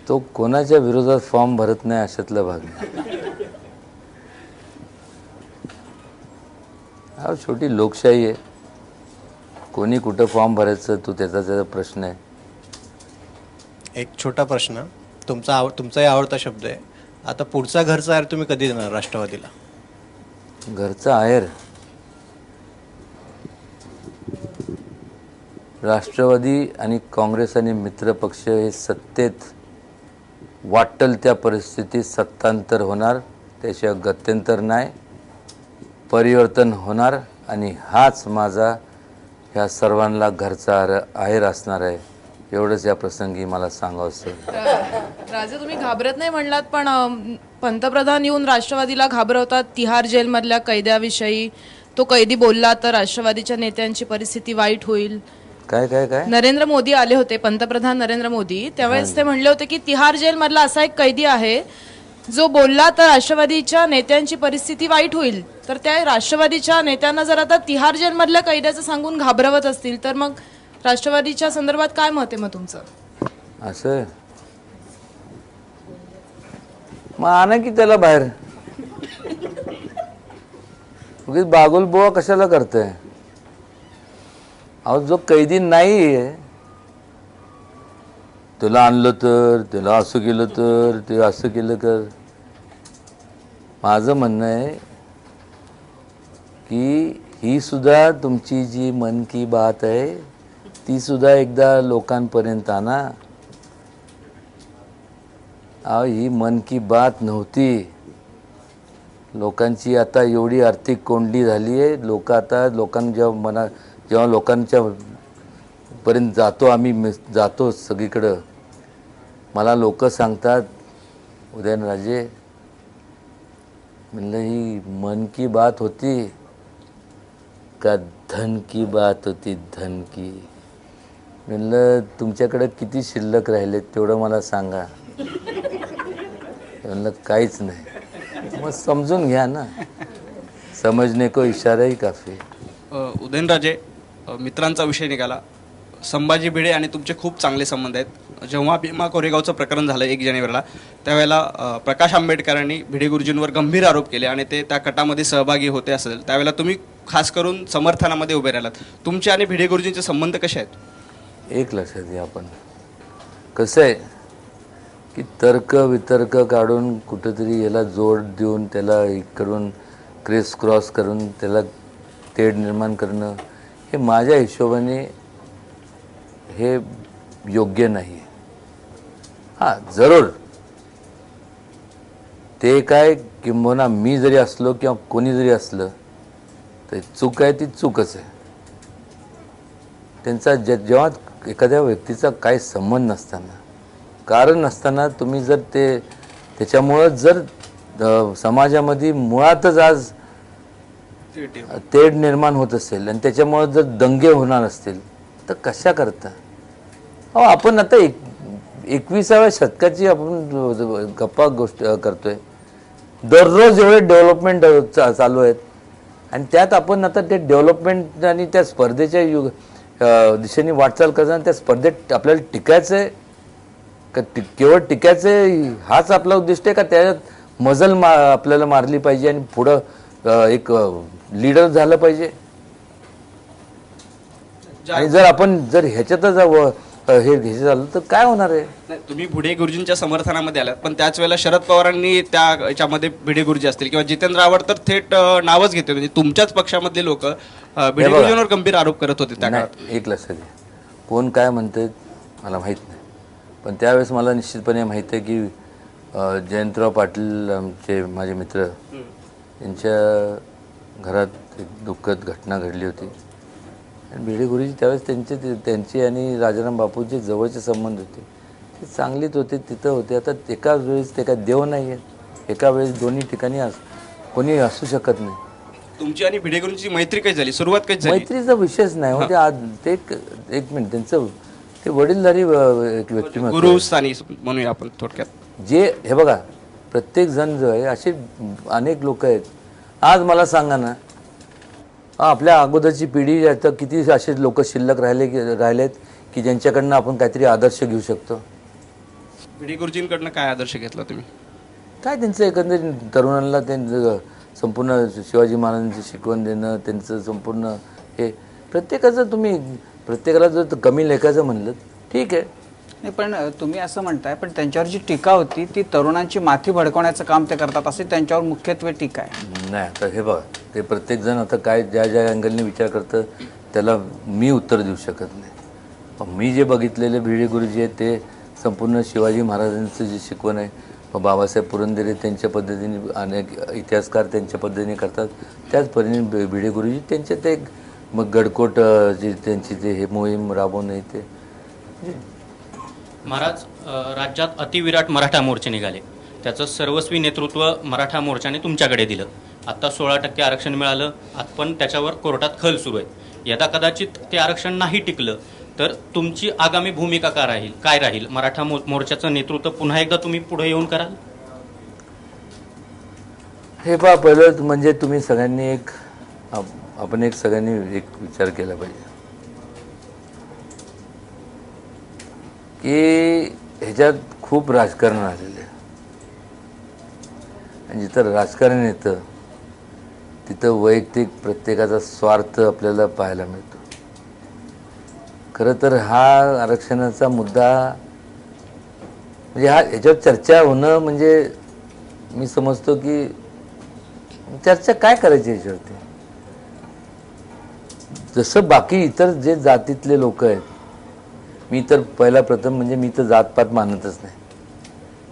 तो कोणाच्या विरोधात फॉर्म भरत नाही अशातला भाग नाही. हा छोटी लोकशाही आहे, कोणी कुठं फॉर्म भरायचं तो त्याचा प्रश्न आहे. एक छोटा प्रश्न, तुमचाही आवडता शब्द आहे. आता पुढचा घरचा आहेर तुम्ही कधी देणार राष्ट्रवादीला? घरचा आहेर राष्ट्रवादी आणि काँग्रेस आणि मित्रपक्ष हे सत्तेत वाटेल त्या परिस्थितीत सत्तांतर होणार, त्याशिवाय गत्यंतर नाही, परिवर्तन होणार. आणि हाच माझा ह्या सर्वांना घरचा आहेर असणार आहे. एवढंच या प्रसंगी मला सांगावंसं. राजे, तुम्ही घाबरत नाही म्हणलात, पण पंतप्रधान येऊन राष्ट्रवादीला घाबरवतात तिहार जेलमधल्या कैद्याविषयी. तो कैदी बोलला तर राष्ट्रवादीच्या नेत्यांची परिस्थिती वाईट होईल. काय काय काय नरेंद्र मोदी आले होते, पंतप्रधान नरेंद्र मोदी, त्यावेळेस ते म्हणले होते की तिहार जेलमधला असा एक कैदी आहे जो बोलला तर राष्ट्रवादीच्या नेत्यांची परिस्थिती वाईट होईल. तर त्या राष्ट्रवादीच्या नेत्यांना जर आता तिहार जेलमधल्या कैद्याचं सांगून घाबरवत असतील तर मग राष्ट्रवादीच्या संदर्भात काय मत आहे मग तुमचं? असं मग आणा की त्याला बाहेर. उगीच बागुल बुवा कशाला करताय? अहो, जो कैदी नाही आहे तुला आणलं तर, त्याला असं केलं तर, ते असं केलं तर. माझं म्हणणं आहे की ही सुद्धा तुमची जी मन की बात आहे ती सुद्धा एकदा लोकांपर्यंत आणा. अहो, ही मन की बात नव्हती. लोकांची आता एवढी आर्थिक कोंडी झाली आहे. लोक आता जेव्हा लोकांच्या पर्यंत जातो, आम्ही जातो सगळीकडं, मला लोक सांगतात, उदयनराजे म्हणलं ही मन की बात होती का धन की बात होती? धन की. म्हणलं तुमच्याकडे किती शिल्लक राहिले तेवढं मला सांगा. म्हणलं काहीच नाही. मग समजून घ्या ना, समजणे को इशारा ही काफी. उदयनराजे, मित्रांचा विषय निघाला. संभाजी भिडे आणि तुमचे खूप चांगले संबंध आहेत. जेव्हा भीमा कोरेगावचं प्रकरण झालं 1 जानेवारीला, त्यावेळेला प्रकाश आंबेडकरांनी भिडे गुरुजींवर गंभीर आरोप केले आणि ते त्या कटामध्ये सहभागी होते असेल. त्यावेळेला तुम्ही खास करून समर्थनामध्ये उभे राहिलात. तुमचे आणि भिडे गुरुजींचे संबंध कसे आहेत? एक लक्षात घ्या, आपण कसं आहे की तर्क वितर्क काढून कुठंतरी याला जोड देऊन त्याला इकडून क्रेस क्रॉस करून त्याला तेढ निर्माण करणं हे माझ्या हिशोबाने हे योग्य नाही आहे. हां, जरूर ते काय किंबहुना मी जरी असलो किंवा कोणी जरी असलं तर चूक आहे ती चूकच आहे. त्यांचा जेव्हा एखाद्या व्यक्तीचा काही संबंध नसताना, कारण नसताना तुम्ही जर त्याच्यामुळं जर समाजामध्ये मुळातच आज तेढ निर्माण होत असेल आणि त्याच्यामुळं जर दंगे होणार असतील तर कशा करता? अहो, आपण आता 21व्या शतकाची आपण गप्पा गोष्ट करतोय. दररोज एवढे डेव्हलपमेंट चालू आहेत आणि त्यात आपण आता ते डेव्हलपमेंट आणि त्या स्पर्धेच्या दिशेने वाटचाल करताना त्या स्पर्धेत आपल्याला टिकायचं आहे का? केवळ टिकायचं आहे हाच आपला उद्दिष्ट आहे का त्याच्यात मजल आपल्याला मारली पाहिजे आणि पुढं एक लीडर झालं पाहिजे? आणि जर ह्याच्यातच हे झालं तर काय होणार आहे? नाही, तुम्ही भिडे गुरुजींच्या समर्थनामध्ये आलात, पण त्याच वेळेला शरद पवारांनी त्या याच्यामध्ये भिडे गुरुजी असतील किंवा जितेंद्र आव्हाड तर थेट नावच घेते, म्हणजे तुमच्याच पक्षामधले लोक भिडे गुरुजींवर गंभीर आरोप करत होते त्या काळात. नाही, एक लक्षात घ्या, कोण काय म्हणते मला माहीत नाही, पण त्यावेळेस मला निश्चितपणे माहीत आहे की जयंतराव पाटील आमचे माझे मित्र यांच्या घरात एक दुःखद घटना घडली होती आणि भिडे गुरुजी त्यावेळेस त्यांचे आणि राजाराम बापूचे जवळचे संबंध होते, ते चांगलेच होते, तिथं होते. आता एकाच वेळेस ते काय देव नाही आहेत, एका वेळेस दोन्ही ठिकाणी कोणी असू शकत नाही. तुमची आणि भिडे गुरुजींची मैत्री कशी झाली, सुरुवात कशी झाली? मैत्रीचा विषयच नाही होते. आज ते एक मिनिट, त्यांचं ते वडीलधारी एक व्यक्तिमत्व, गुरुस्थानी म्हणूया आपण थोडक्यात. जे हे बघा, प्रत्येक जण जो आहे असे अनेक लोक आहेत. आज मला सांगा ना, आपल्या अगोदरची पिढी तर किती असे लोक शिल्लक राहिलेत की ज्यांच्याकडनं आपण काहीतरी आदर्श घेऊ शकतो. भिडे गुरुजींकडनं काय आदर्श घेतला तुम्ही? काय त्यांचं एकंदरीत तरुणांना त्यांचं संपूर्ण शिवाजी महाराजांची शिकवण देणं, त्यांचं संपूर्ण हे प्रत्येकाला जर कमी लेखाचं म्हणलं ठीक आहे. नाही, पण तुम्ही असं म्हणताय, पण त्यांच्यावर जी टीका होती ती तरुणांची माथी भडकवण्याचं काम ते करतात असे त्यांच्यावर मुख्यत्वे टीका आहे. नाही, आता हे बघा, ते प्रत्येकजण आता काय ज्या अँगलने विचार करतं त्याला मी उत्तर देऊ शकत नाही. पण मी जे बघितलेले भिडे गुरुजी आहेत ते संपूर्ण शिवाजी महाराजांचं जे शिकवण आहे, बाबासाहेब पुरंदरे त्यांच्या पद्धतीने, अनेक इतिहासकार त्यांच्या पद्धतीने करतात, त्याच पद्धतीने भिडे गुरुजी त्यांचे ते मग गडकोट जे त्यांची जे हे मोहीम राबवणं ते. महाराज, राज्यात अतिविराट मराठा मोर्चे निघाले, त्याचं सर्वस्वी नेतृत्व मराठा मोर्चाने तुमच्याकडे दिलं. आत्ता 16% आरक्षण मिळालं, पण त्याच्यावर कोर्टात खल सुरू आहे. यदा कदाचित ते आरक्षण नाही टिकलं तर तुमची आगामी भूमिका काय राहील? मराठा मोर्चाचं नेतृत्व पुन्हा एकदा तुम्ही पुढे येऊन कराल? हे पहा, पहिलं म्हणजे तुम्ही सगळ्यांनी आपण सगळ्यांनी एक विचार केला पाहिजे की ह्याच्यात खूप राजकारण आलेलं आहे आणि जिथं राजकारण येतं तिथं वैयक्तिक प्रत्येकाचा स्वार्थ आपल्याला पाहायला मिळतो. खरं तर हा आरक्षणाचा मुद्दा म्हणजे ह्याच्यावर चर्चा होणं म्हणजे मी समजतो की चर्चा काय करायची ह्याच्यावरती. जसं बाकी इतर जे जातीतले लोक आहेत, मी तर प्रथम म्हणजे मी तर जातपात मानतच नाही.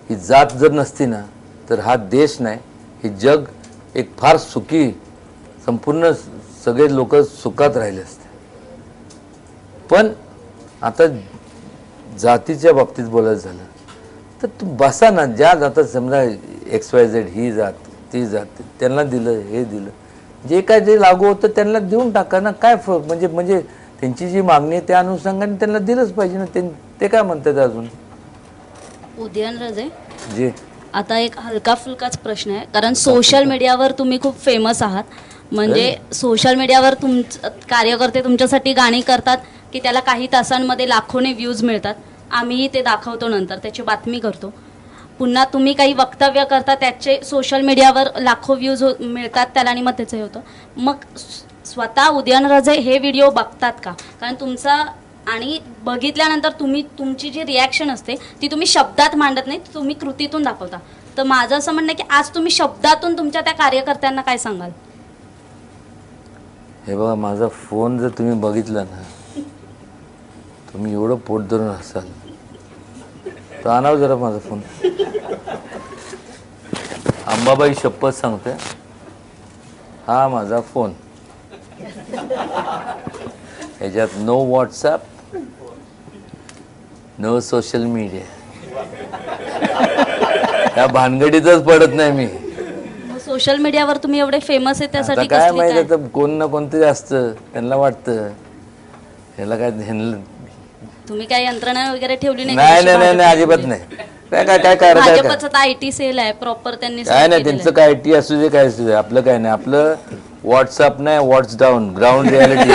ही जात जर नसती ना तर हा देश नाही, हे जग एक फार सुखी, संपूर्ण सगळे लोक सुखात राहिले असते. पण आता जातीच्या बाबतीत बोलायचं झालं तर तू बसा ना, ज्या जातात समजा XYZ ही जात ती जात, त्यांना दिलं हे दिलं, जे काय जे लागू होतं त्यांना देऊन टाका ना. काय म्हणजे त्यांची जी मागणी आहे त्या अनुषंगाने त्यांना दिलंच पाहिजे ना. ते काय म्हणतात अजून? उदयनराजे जे आता एक हलका फुलकाच प्रश्न आहे, कारण सोशल मीडियावर तुम्ही खूप फेमस आहात. म्हणजे सोशल मीडियावर कार्यकर्ते तुमच्यासाठी गाणी करतात की त्याला काही तासांमध्ये लाखोने व्ह्यूज मिळतात. आम्हीही ते दाखवतो, नंतर त्याची बातमी करतो. पुन्हा तुम्ही काही वक्तव्य करता, त्याचे सोशल मीडियावर लाखो व्ह्यूज मिळतात त्याला, आणि मग त्याचं हे होतं. मग स्वतः उदयनराजे हे व्हिडिओ बघतात का? कारण तुमचा आणि बघितल्यानंतर तुमची जी रिॲक्शन असते ती तुम्ही शब्दात मांडत नाही, तुम्ही कृतीतून दाखवता. तर माझं असं म्हणणं आहे की आज तुम्ही शब्दातून तुमच्या त्या कार्यकर्त्यांना काय सांगाल? हे बघा, माझा फोन जर तुम्ही बघितला ना, तुम्ही एवढं पोट धरून असाल तर आणावं जरा माझा फोन. अंबाबाई शपथ सांगते, हा माझा फोन. ह्याच्यात no WhatsApp, no social media, त्या भानगडीतच पडत नाही मी. सोशल मीडियावर तुम्ही एवढे फेमस आहे त्यासाठी काय माहिती, आता कोण ना कोणतरी असतं, त्यांना वाटतं ह्याला काय, तुम्ही काय यंत्रणा वगैरे ठेवली नाही अजिबात नाही. काय भाजपचं तर IT सेल आहे प्रॉपर, त्यांनी काय नाही, त्यांचं काय IT असू दे काय असू दे, आपलं काय नाही. आपलं व्हॉट्सअप नाही, व्हॉट्स डाऊन, ग्राउंड रियालिटी.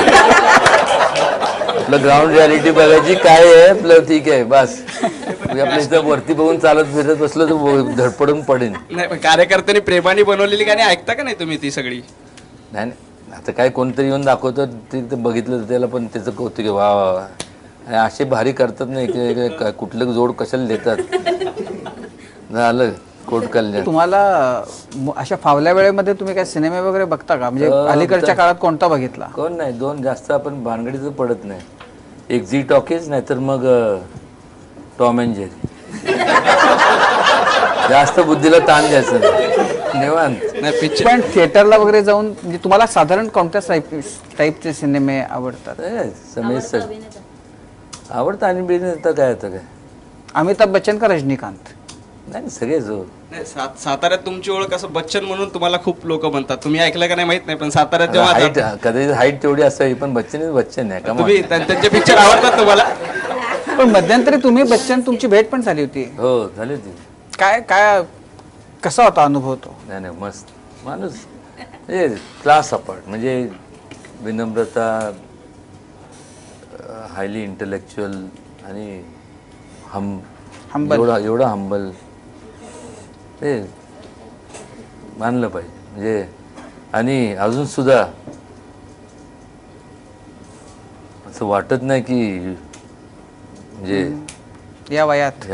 आपलं ग्राउंड रियालिटी बघायची काय आहे आपलं, ठीक आहे बस. आपल्या इथं वरती बघून चालत फिरत बसलं तर धडपडून पडेन. नाही, कार्यकर्त्यांनी प्रेमाने बनवलेली गाणी ऐकता का नाही तुम्ही ती सगळी? नाही आता काय कोणतरी येऊन दाखवतं ते बघितलं तर त्याला पण त्याचं कौतुक आहे, वा वा वा. आणि असे भारी करतात नाही की कुठलं जोड कशाला देतात. झालं कोट कल्याण. तुम्हाला अशा फावल्या वेळेमध्ये तुम्ही काय सिनेमे वगैरे बघता का? म्हणजे अलीकडच्या काळात कोणता बघितला? कोण नाही, दोन जास्त आपण भानगडीचं पडत नाही. एक झी टॉकीज नाही तर मग टॉम अँड जेरी. जास्त बुद्धीला ताण द्यायचं नाही, निवांत. पण थिएटरला वगैरे जाऊन म्हणजे तुम्हाला साधारण कोणत्या टाईपचे सिनेमे आवडतात? आवडतं. आणि बिझनेस काय आता काय, अमिताभ बच्चन का रजनीकांत? नाही सगळेच हो. नाही, साताऱ्यात तुमची ओळख असं बच्चन म्हणून तुम्हाला खूप लोक म्हणतात. तुम्ही ऐकलं का नाही माहित नाही, पण साताऱ्यात जेव्हा हाईट कदाचित हाईट तेवढी असावी, पण बच्चन इज बच्चन आहे का. तुम्ही त्यांचे पिक्चर आवडतात तुम्हाला? पण मध्यंतरी तुम्ही बच्चन तुमची भेट पण झाली होती. हो झाली होती. काय काय कसा होता अनुभव तो? नाही नाही मस्त माणूस, म्हणजे क्लास अपार्ट. म्हणजे विनम्रता, हायली इंटेलेक्च्युअल आणि हंबल. एवढा हंबल, ते मानलं पाहिजे. म्हणजे आणि अजून सुद्धा असं वाटत नाही की म्हणजे या वयात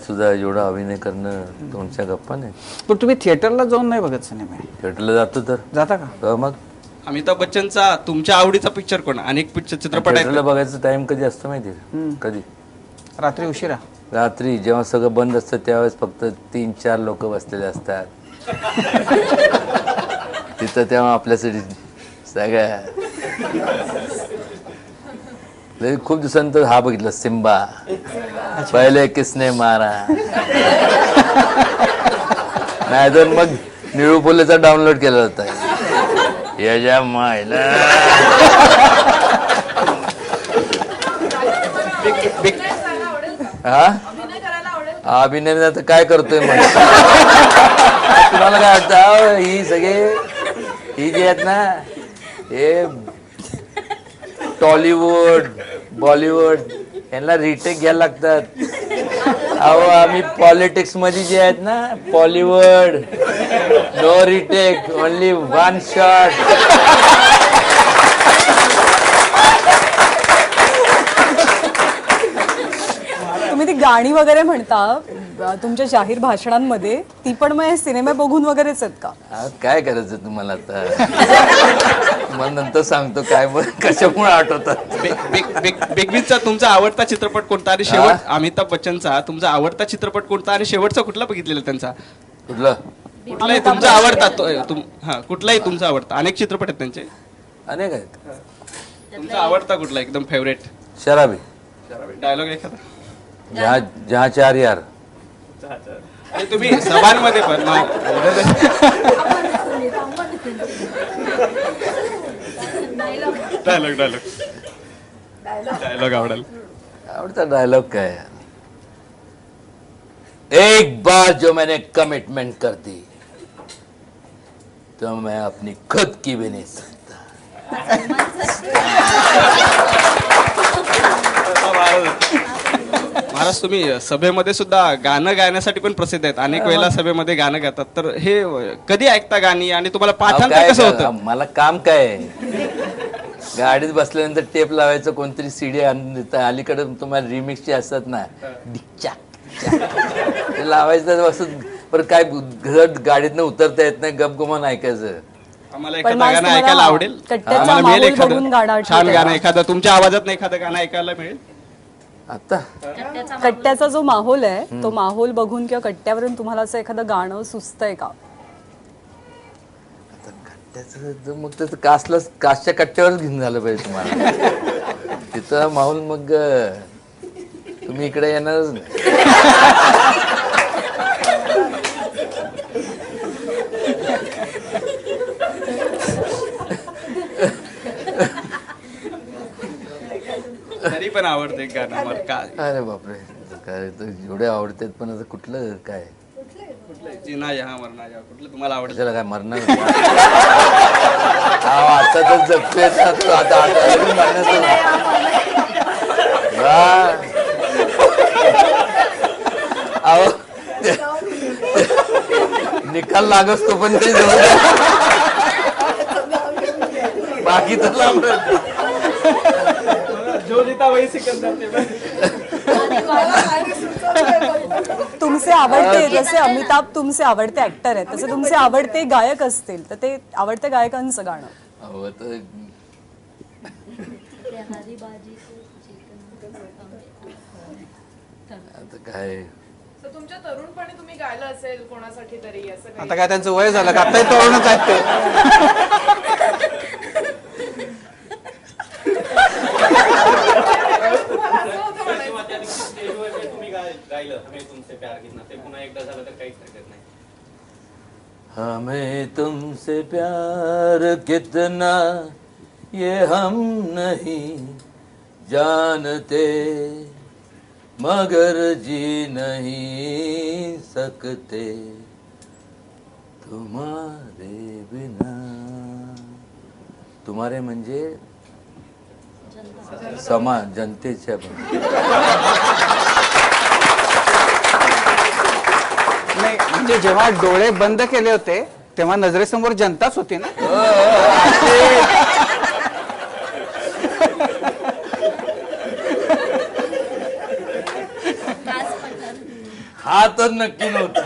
सुद्धा एवढा अभिनय करणं दोनच्या गप्पा नाही. पण तुम्ही थिएटरला जाऊन नाही बघत सिनेमे? थिएटरला जातो तर जाता का? मग अमिताभ बच्चनचा तुमच्या आवडीचा पिक्चर कोण? अनेक चित्रपट आहेत. थिएटरला बघायचा टाइम कधी असतो माहिती आहे? कधी? रात्री उशिरा. रात्री जेव्हा सगळं बंद असतं त्यावेळेस फक्त 3-4 लोक बसलेले असतात तिथं. तेव्हा आपल्यासाठी सगळ्या खूप दिवसानंतर हा बघितला सिम्बा, पहिले किसने मारा. नाही तर मग निळू पोलेचा डाउनलोड केला होता. याच्या मायला हा अभिनय आता काय करतोय मग. तुम्हाला काय वाटतं ही जी आहेत ना, हे टॉलिवूड बॉलिवूड यांना रिटेक घ्यायला लागतात. अहो आम्ही पॉलिटिक्स मध्ये जे आहेत ना, Pollywood no retake, only one shot. तुम्ही ती गाणी वगैरे म्हणता तुमच्या जाहीर भाषणांमध्ये, ती पण मग हे सिनेमे बघून वगैरेच आहेत का? काय करायचं तुम्हाला आता? तुम्हाला नंतर सांगतो काय कशामुळे आठवतात. बिग बीचा तुमचा आवडता चित्रपट कोणता? आणि शेवट अमिताभ बच्चनचा तुमचा आवडता चित्रपट कोणता? आणि शेवटचा कुठला बघितलेला त्यांचा? कुठलाही तुमचा आवडता? कुठलाही तुमचा आवडता? अनेक चित्रपट आहेत त्यांचे, अनेक आहेत. तुमचा आवडता कुठला एकदम फेवरेट? शराबी. डायलॉग एखादा? जहा चार यार. आणि तुम्ही सभांमध्ये पण डायलॉग आवडता डायलॉग काय? एक बार जो मैंने कमिटमेंट कर दी तो मैं अपनी खुद की भी नहीं सकता. महाराज तुम्ही सभेमध्ये सुद्धा गाणं गायण्यासाठी पण प्रसिद्ध आहेत. अनेक वेळेला सभेमध्ये गाणं गातात. तर हे कधी ऐकता गाणी आणि तुम्हाला पाठांतर कसं होतं? मला काम काय आहे? गाडीत बसल्यानंतर टेप लावायचं, कोणतरी सीडी अलीकडे तुम्हाला रिमिक्सचे असतात ना, ते लावायचं बसून. पण काय गाडीतनं उतरता येत नाही, गपगुमान ऐकायचं. आम्हाला एखादं गाणं ऐकायला आवडेल. आम्हाला मिळेल एखादं छान गाणं, एखादं तुमच्या आवाजात एखादं गाणं ऐकायला मिळेल आता? कट्ट्याचा जो माहोल आहे तो माहोल बघून किंवा कट्ट्यावरून तुम्हाला असं एखादं गाणं सुचतंय का? मग त्याचं कासच्या कट्ट्यावरच घेऊन झालं पाहिजे तुम्हाला. तिथं माहोल मग तुम्ही इकडे येणारच नाही. तरी पण आवडते गाणं मला. काय अरे बापरे, काय एवढे आवडतात, पण आता कुठलं काय? जीना यहाँ मरना यहाँ कुठलं तुम्हाला आवडतं? त्याला काय मरणार? आता तर जगतोय आता निकाल लागस तो पण ते बाकी तर लांब राहते. तुमचे आवडते जसे अमिताभ तुमचे आवडते ऍक्टर आहेत तसे तुमचे आवडते गायक असतील तर ते आवडत्या गायकांचं गाणं. अहो, तर आता काय तुमच्या तरुणपणी तुम्ही गायलं असेल कोणासाठी तरी असं काही? आता काय त्यांचं वय झालं का आताही तरुणच आहेत ते. तुम्ही गायलं हमें तुमसे प्यार कितना ते पुन्हा एकदा झालं तर काहीच हरकत नाही. हमें तुमसे प्यार कितना ये हम नहीं जानते मगर जी नहीं सकते तुम्हारे बिना. तुम्हारे म्हणजे समाज जनतेच्या नाही म्हणजे जेव्हा डोळे बंद केले होते तेव्हा नजरेसमोर जनताच होती ना. हा तर नक्की नव्हता.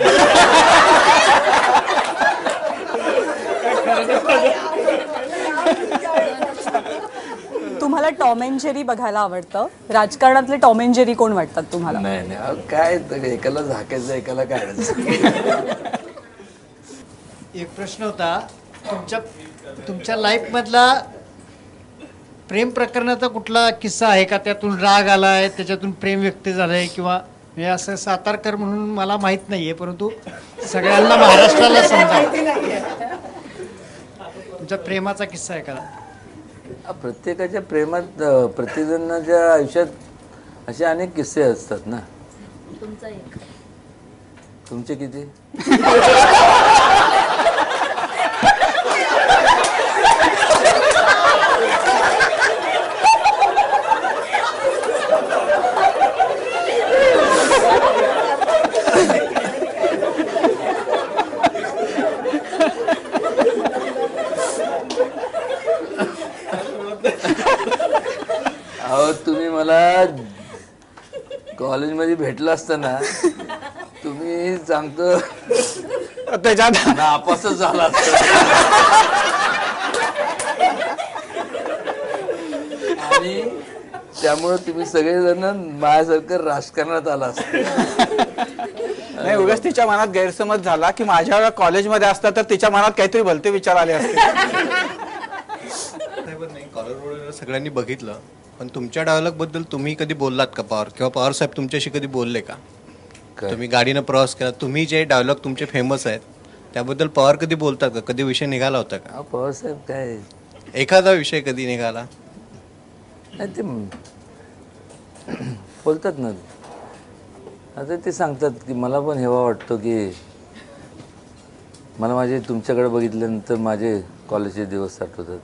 तुम्हाला टॉम अँड जेरी बघायला आवडतं. राजकारणातले टॉम अँड जेरी कोण वाटतात तुम्हाला? नाही नाही अहो, काय तर एकाला झाकायचं एकाला काढायचं. एक प्रश्न होता तुमच्या लाईफमधला प्रेम प्रकरणाचा कुठला किस्सा आहे का त्यातून राग आलाय त्याच्यातून प्रेम व्यक्त झालंय किंवा हे असं सातारकर म्हणून मला माहित नाहीये परंतु सगळ्यांना महाराष्ट्राला समजा तुमच्या प्रेमाचा किस्सा आहे का? प्रत्येकाच्या प्रेमात प्रत्येकजणाच्या आयुष्यात असे अनेक किस्से असतात ना. तुमचा एक तुमचे किती? अहो तुम्ही मला कॉलेजमध्ये भेटला असताना तुम्ही सांगतो त्याच्यात नापासच झाला असता. आणि त्यामुळे तुम्ही सगळेजण माझ्यासारखं राजकारणात आला असता. नाही उगाच तिच्या मनात गैरसमज झाला की माझ्या वेळा कॉलेजमध्ये असता तर तिच्या मनात काहीतरी भलते विचार आले असते. नाही कॉलर सगळ्यांनी बघितलं पण तुमच्या डायलॉग बद्दल तुम्ही कधी बोललात का पवार किंवा पवार साहेब तुमच्याशी कधी बोलले का? तुम्ही गाडीनं प्रवास केला तुम्ही जे डायलॉग तुमचे फेमस आहेत त्याबद्दल पवार कधी बोलतात का? कधी विषय निघाला होता का? पवार साहेब काय एखादा विषय कधी निघाला? नाही ते बोलतात ना. आता ते सांगतात की मला पण हेवा वाटतो की मला माझे तुमच्याकडे बघितल्यानंतर माझे कॉलेजचे दिवस आठवतात.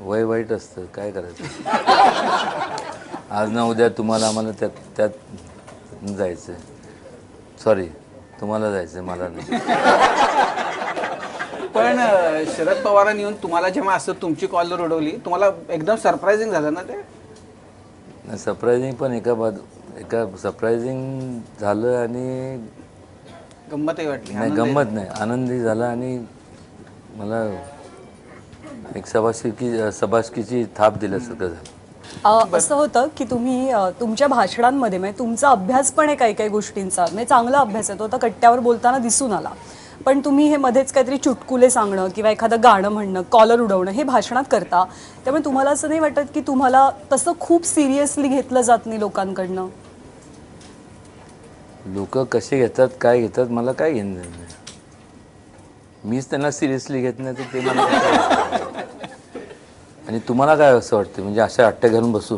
वय वाईट असतं काय करायचं. आज ना उद्या तुम्हाला आम्हाला त्यात जायचं. सॉरी तुम्हाला जायचं मला नाही. पण शरद पवारांनी येऊन तुम्हाला जेव्हा असं तुमची कॉलर उडवली तुम्हाला एकदम सरप्राइझिंग झालं ना ते? सरप्रायझिंग पण एका सरप्रायझिंग झालं आणि गंमतही वाटली. नाही गंमत नाही आनंदी झाला आणि मला एक सबासकीची थाप दिल्यासारखं झालं. असं होतं की तुम्ही तुमच्या भाषणांमध्ये म्हणजे तुमचा अभ्यास पण आहे काही काही गोष्टींचा म्हणजे चांगला अभ्यास आहे तो आता कट्ट्यावर बोलताना दिसून आला. पण तुम्ही हे मध्येच काहीतरी चुटकुले सांगणं किंवा एखादं गाणं म्हणणं कॉलर उडवणं हे भाषणात करता त्यामुळे तुम्हाला असं नाही वाटत की तुम्हाला तसं खूप सिरियसली घेतलं जात नाही लोकांकडनं? लोक कसे घेतात काय घेतात मला काय घेणं नाही. मीच त्यांना सिरियसली घेत नाही तर ते मला आणि तुम्हाला काय असं वाटतं म्हणजे अशा अट्ट्या घालून बसू?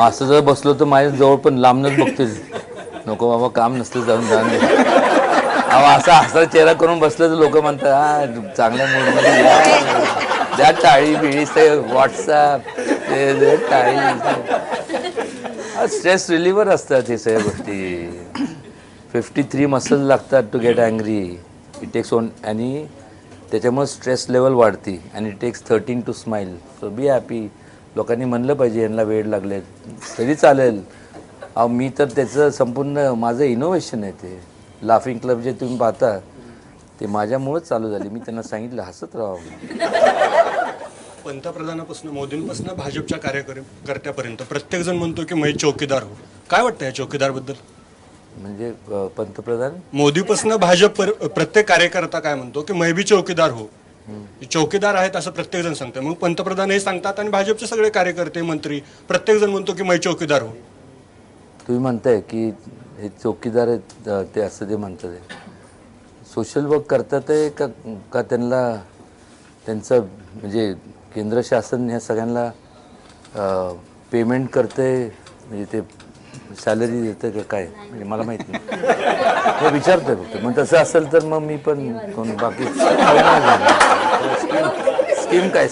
असं जर बसलो तर माझ्या जवळ पण लांबनच बघते. नको बाबा काम नसतं जाऊन दे. असा चेहरा करून बसलं तर लोक म्हणतात हा चांगल्या मूडमध्ये द्या टाळी बिळी ते व्हॉट्सअप ते टाळी स्ट्रेस रिलीवर असतात हे सगळ्या गोष्टी. 53 मसल्स लागतात to get angry. It takes on आणि त्याच्यामुळे स्ट्रेस लेवल वाढती आणि it takes 13 to smile. So be happy. लोकांनी म्हणलं पाहिजे यांना वेळ लागले तरी चालेल. अहो मी तर त्याचं संपूर्ण माझं इनोव्हेशन आहे ते. लाफिंग क्लब जे तुम्ही पाहता ते माझ्यामुळेच चालू झाले. मी त्यांना सांगितलं हसत राहा. पंतप्रधानापासून मोदींपासून भाजपच्या कार्यकर्त्यापर्यंत प्रत्येकजण म्हणतो की मैं चौकीदार हो. काय वाटतं या चौकीदारबद्दल? म्हणजे पंतप्रधान मोदीपासून भाजप प्रत्येक कार्यकर्ता काय म्हणतो की मैं भी चौकीदार हो. चौकीदार आहेत असं प्रत्येक जण सांगतं. मग पंतप्रधान हे सांगतात आणि भाजपचे सगळे कार्यकर्ते मंत्री प्रत्येक जण म्हणतो की मैं चौकीदार हो. तुम्ही म्हणताय की हे चौकीदार आहेत ते असं ते म्हणतात आहे. सोशल वर्क करतात आहे का त्यांना त्यांचं म्हणजे केंद्र शासन ह्या सगळ्यांना पेमेंट करते म्हणजे ते सॅलरी देतं का काय म्हणजे मला माहीत नाही. हे विचारतोय फक्त. मग तसं असेल तर मग मी पण बाकी स्कीम काय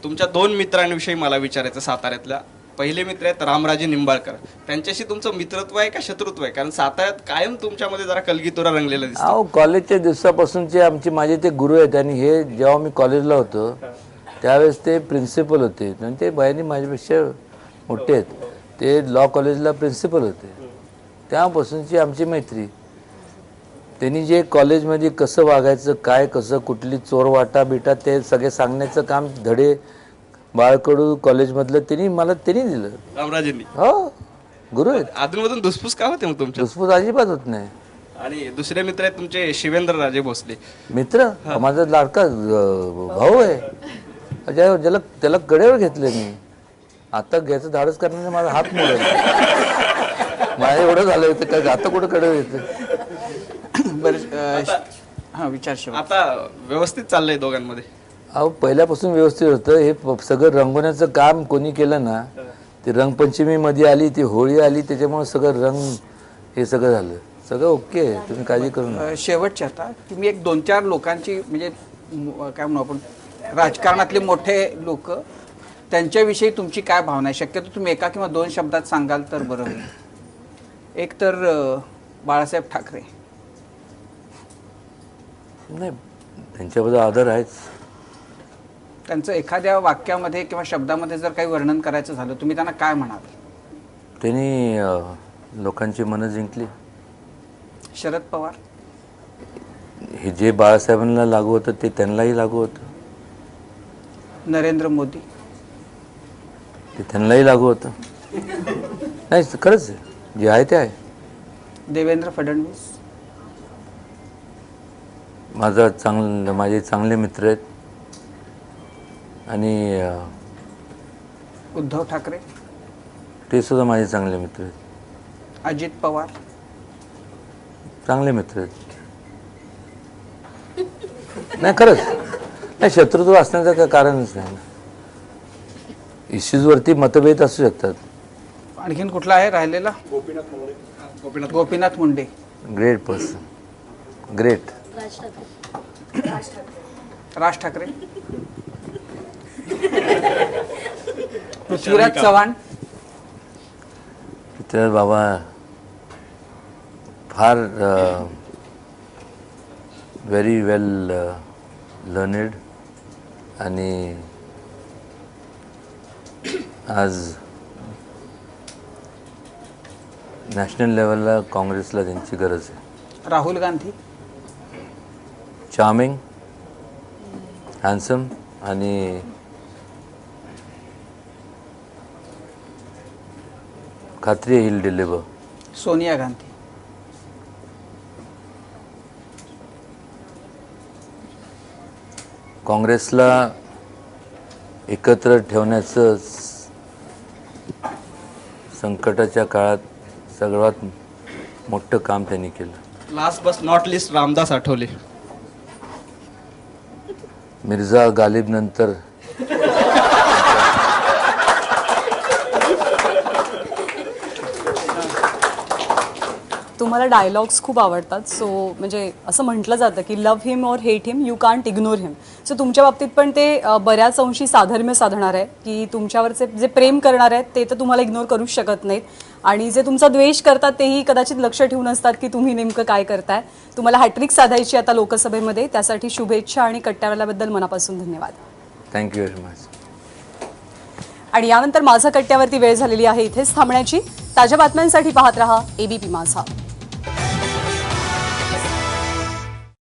तुमच्या 2 मित्रांविषयी मला विचारायचं साताऱ्यातल्या. पहिले मित्र आहेत रामराजे निंबाळकर. त्यांच्याशी तुमचं मित्रत्व आहे का शत्रुत्व आहे? कारण साताऱ्यात कायम तुमच्यामध्ये जरा कलगीतुरा रंगलेला दिसतो. अहो कॉलेजच्या दिवसापासूनचे माझे ते गुरु आहेत आणि हे जेव्हा मी कॉलेजला होतो त्यावेळेस ते प्रिन्सिपल होते आणि ते बाहेरनी माझ्यापेक्षा मोठे आहेत. ते लॉ कॉलेजला प्रिन्सिपल होते. तेव्हापासूनची आमची मैत्री. त्यांनी जे कॉलेजमध्ये कसं वागायचं काय कसं कुठली चोरवाटा बिटा ते सगळे सांगण्याचं काम धडे बाळकडू कॉलेजमधलं त्यांनी दिलं. रामराजेंनी हो गुरु आहेत. अधूनमधून धुसफूस का होते मग तुमच्या? धुसफूस अजिबात होत नाही. आणि दुसरे मित्र आहेत तुमचे शिवेंद्र राजे भोसले. मित्र माझा लाडका भाऊ आहे. ज्याला त्याला कडेवर घेतले मी. आता घ्यायचं धाडस करण्याने माझा हात मोडला. माझ्या एवढं झालं होतं का आता कुठं कडेवर घेतलं. बरं हां विचार. आता व्यवस्थित चाललंय दोघांमध्ये? अहो पहिल्यापासून व्यवस्थित होतं. हे सगळं रंगवण्याचं काम कोणी केलं ना ते रंगपंचमी मध्ये आली ती होळी आली त्याच्यामुळे सगळं रंग हे सगळं झालं. सगळं ओके आहे. तुम्ही काळजी करू नका. शेवटचे आता तुम्ही एक 2-4 लोकांची म्हणजे काय म्हणू आपण राजकारणातले मोठे लोक त्यांच्याविषयी तुमची काय भावना आहे? शक्यतो तुम्ही एका किंवा 2 शब्दात सांगाल तर बरं होईल. एक तर बाळासाहेब ठाकरे. नाही त्यांच्याबद्दल आदर आहेच. त्यांचं एखाद्या वाक्यामध्ये किंवा शब्दामध्ये जर काही वर्णन करायचं झालं तुम्ही त्यांना काय म्हणाल? त्यांनी लोकांची मनं जिंकली. शरद पवार. हे जे बाळासाहेबांना लागू होतं ते त्यांनाही लागू होतं. नरेंद्र मोदी. ते त्यांनाही लागू होतं. नाही खरंच जे आहे ते आहे. देवेंद्र फडणवीस. माझे चांगले मित्र आहेत. आणि उद्धव ठाकरे. ते सुद्धा माझे चांगले मित्र आहेत. अजित पवार. चांगले मित्र आहेत. नाही खरंच नाही शत्रुत्व असण्याचं काही कारणच नाही ना. इश्यूजवरती मतभेद असू शकतात. आणखीन कुठला आहे राहिलेला? Gopinath Munde. Great person. Great. Raj Thackeray. Prithviraj Chavan. तर बाबा फार व्हेरी वेल लर्नेड आणि आज नॅशनल लेवलला काँग्रेसला त्यांची गरज आहे. राहुल गांधी. चार्मिंग हँडसम आणि खात्री हिल डिलिव्हर. सोनिया गांधी. काँग्रेसला एकत्र ठेवण्याचं संकटाच्या काळात सर्वात मोठं काम त्यांनी केलं. Last bus not list Ramdas Athawale. Mirza Ghalib नंतर तुम्हाला डायलॉग्स खूप आवडतात. सो म्हणजे असं म्हटलं जातं की लव्ह हिम और hate him, you can't ignore him. So तुमच्या बाबतीत पण ते बऱ्याच अंशी साधर्म्य साधणार आहे की तुमच्यावरचे जे प्रेम करणार आहेत ते तर तुम्हाला इग्नोर करूच शकत नाहीत, आणि जे तुमचा द्वेष करतात तेही कदाचित लक्ष ठेवून असतात की तुम्ही नेमकं काय करताय. तुम्हाला हॅट्रिक साधायची आता लोकसभेमध्ये, त्यासाठी शुभेच्छा आणि कट्ट्यावाल्याबद्दल मनापासून धन्यवाद. Thank you very much. आणि यानंतर माझा कट्ट्यावरती वेळ झालेली आहे इथेच थांबण्याची. ताज्या बातम्यांसाठी पाहत रहा ABP माझा.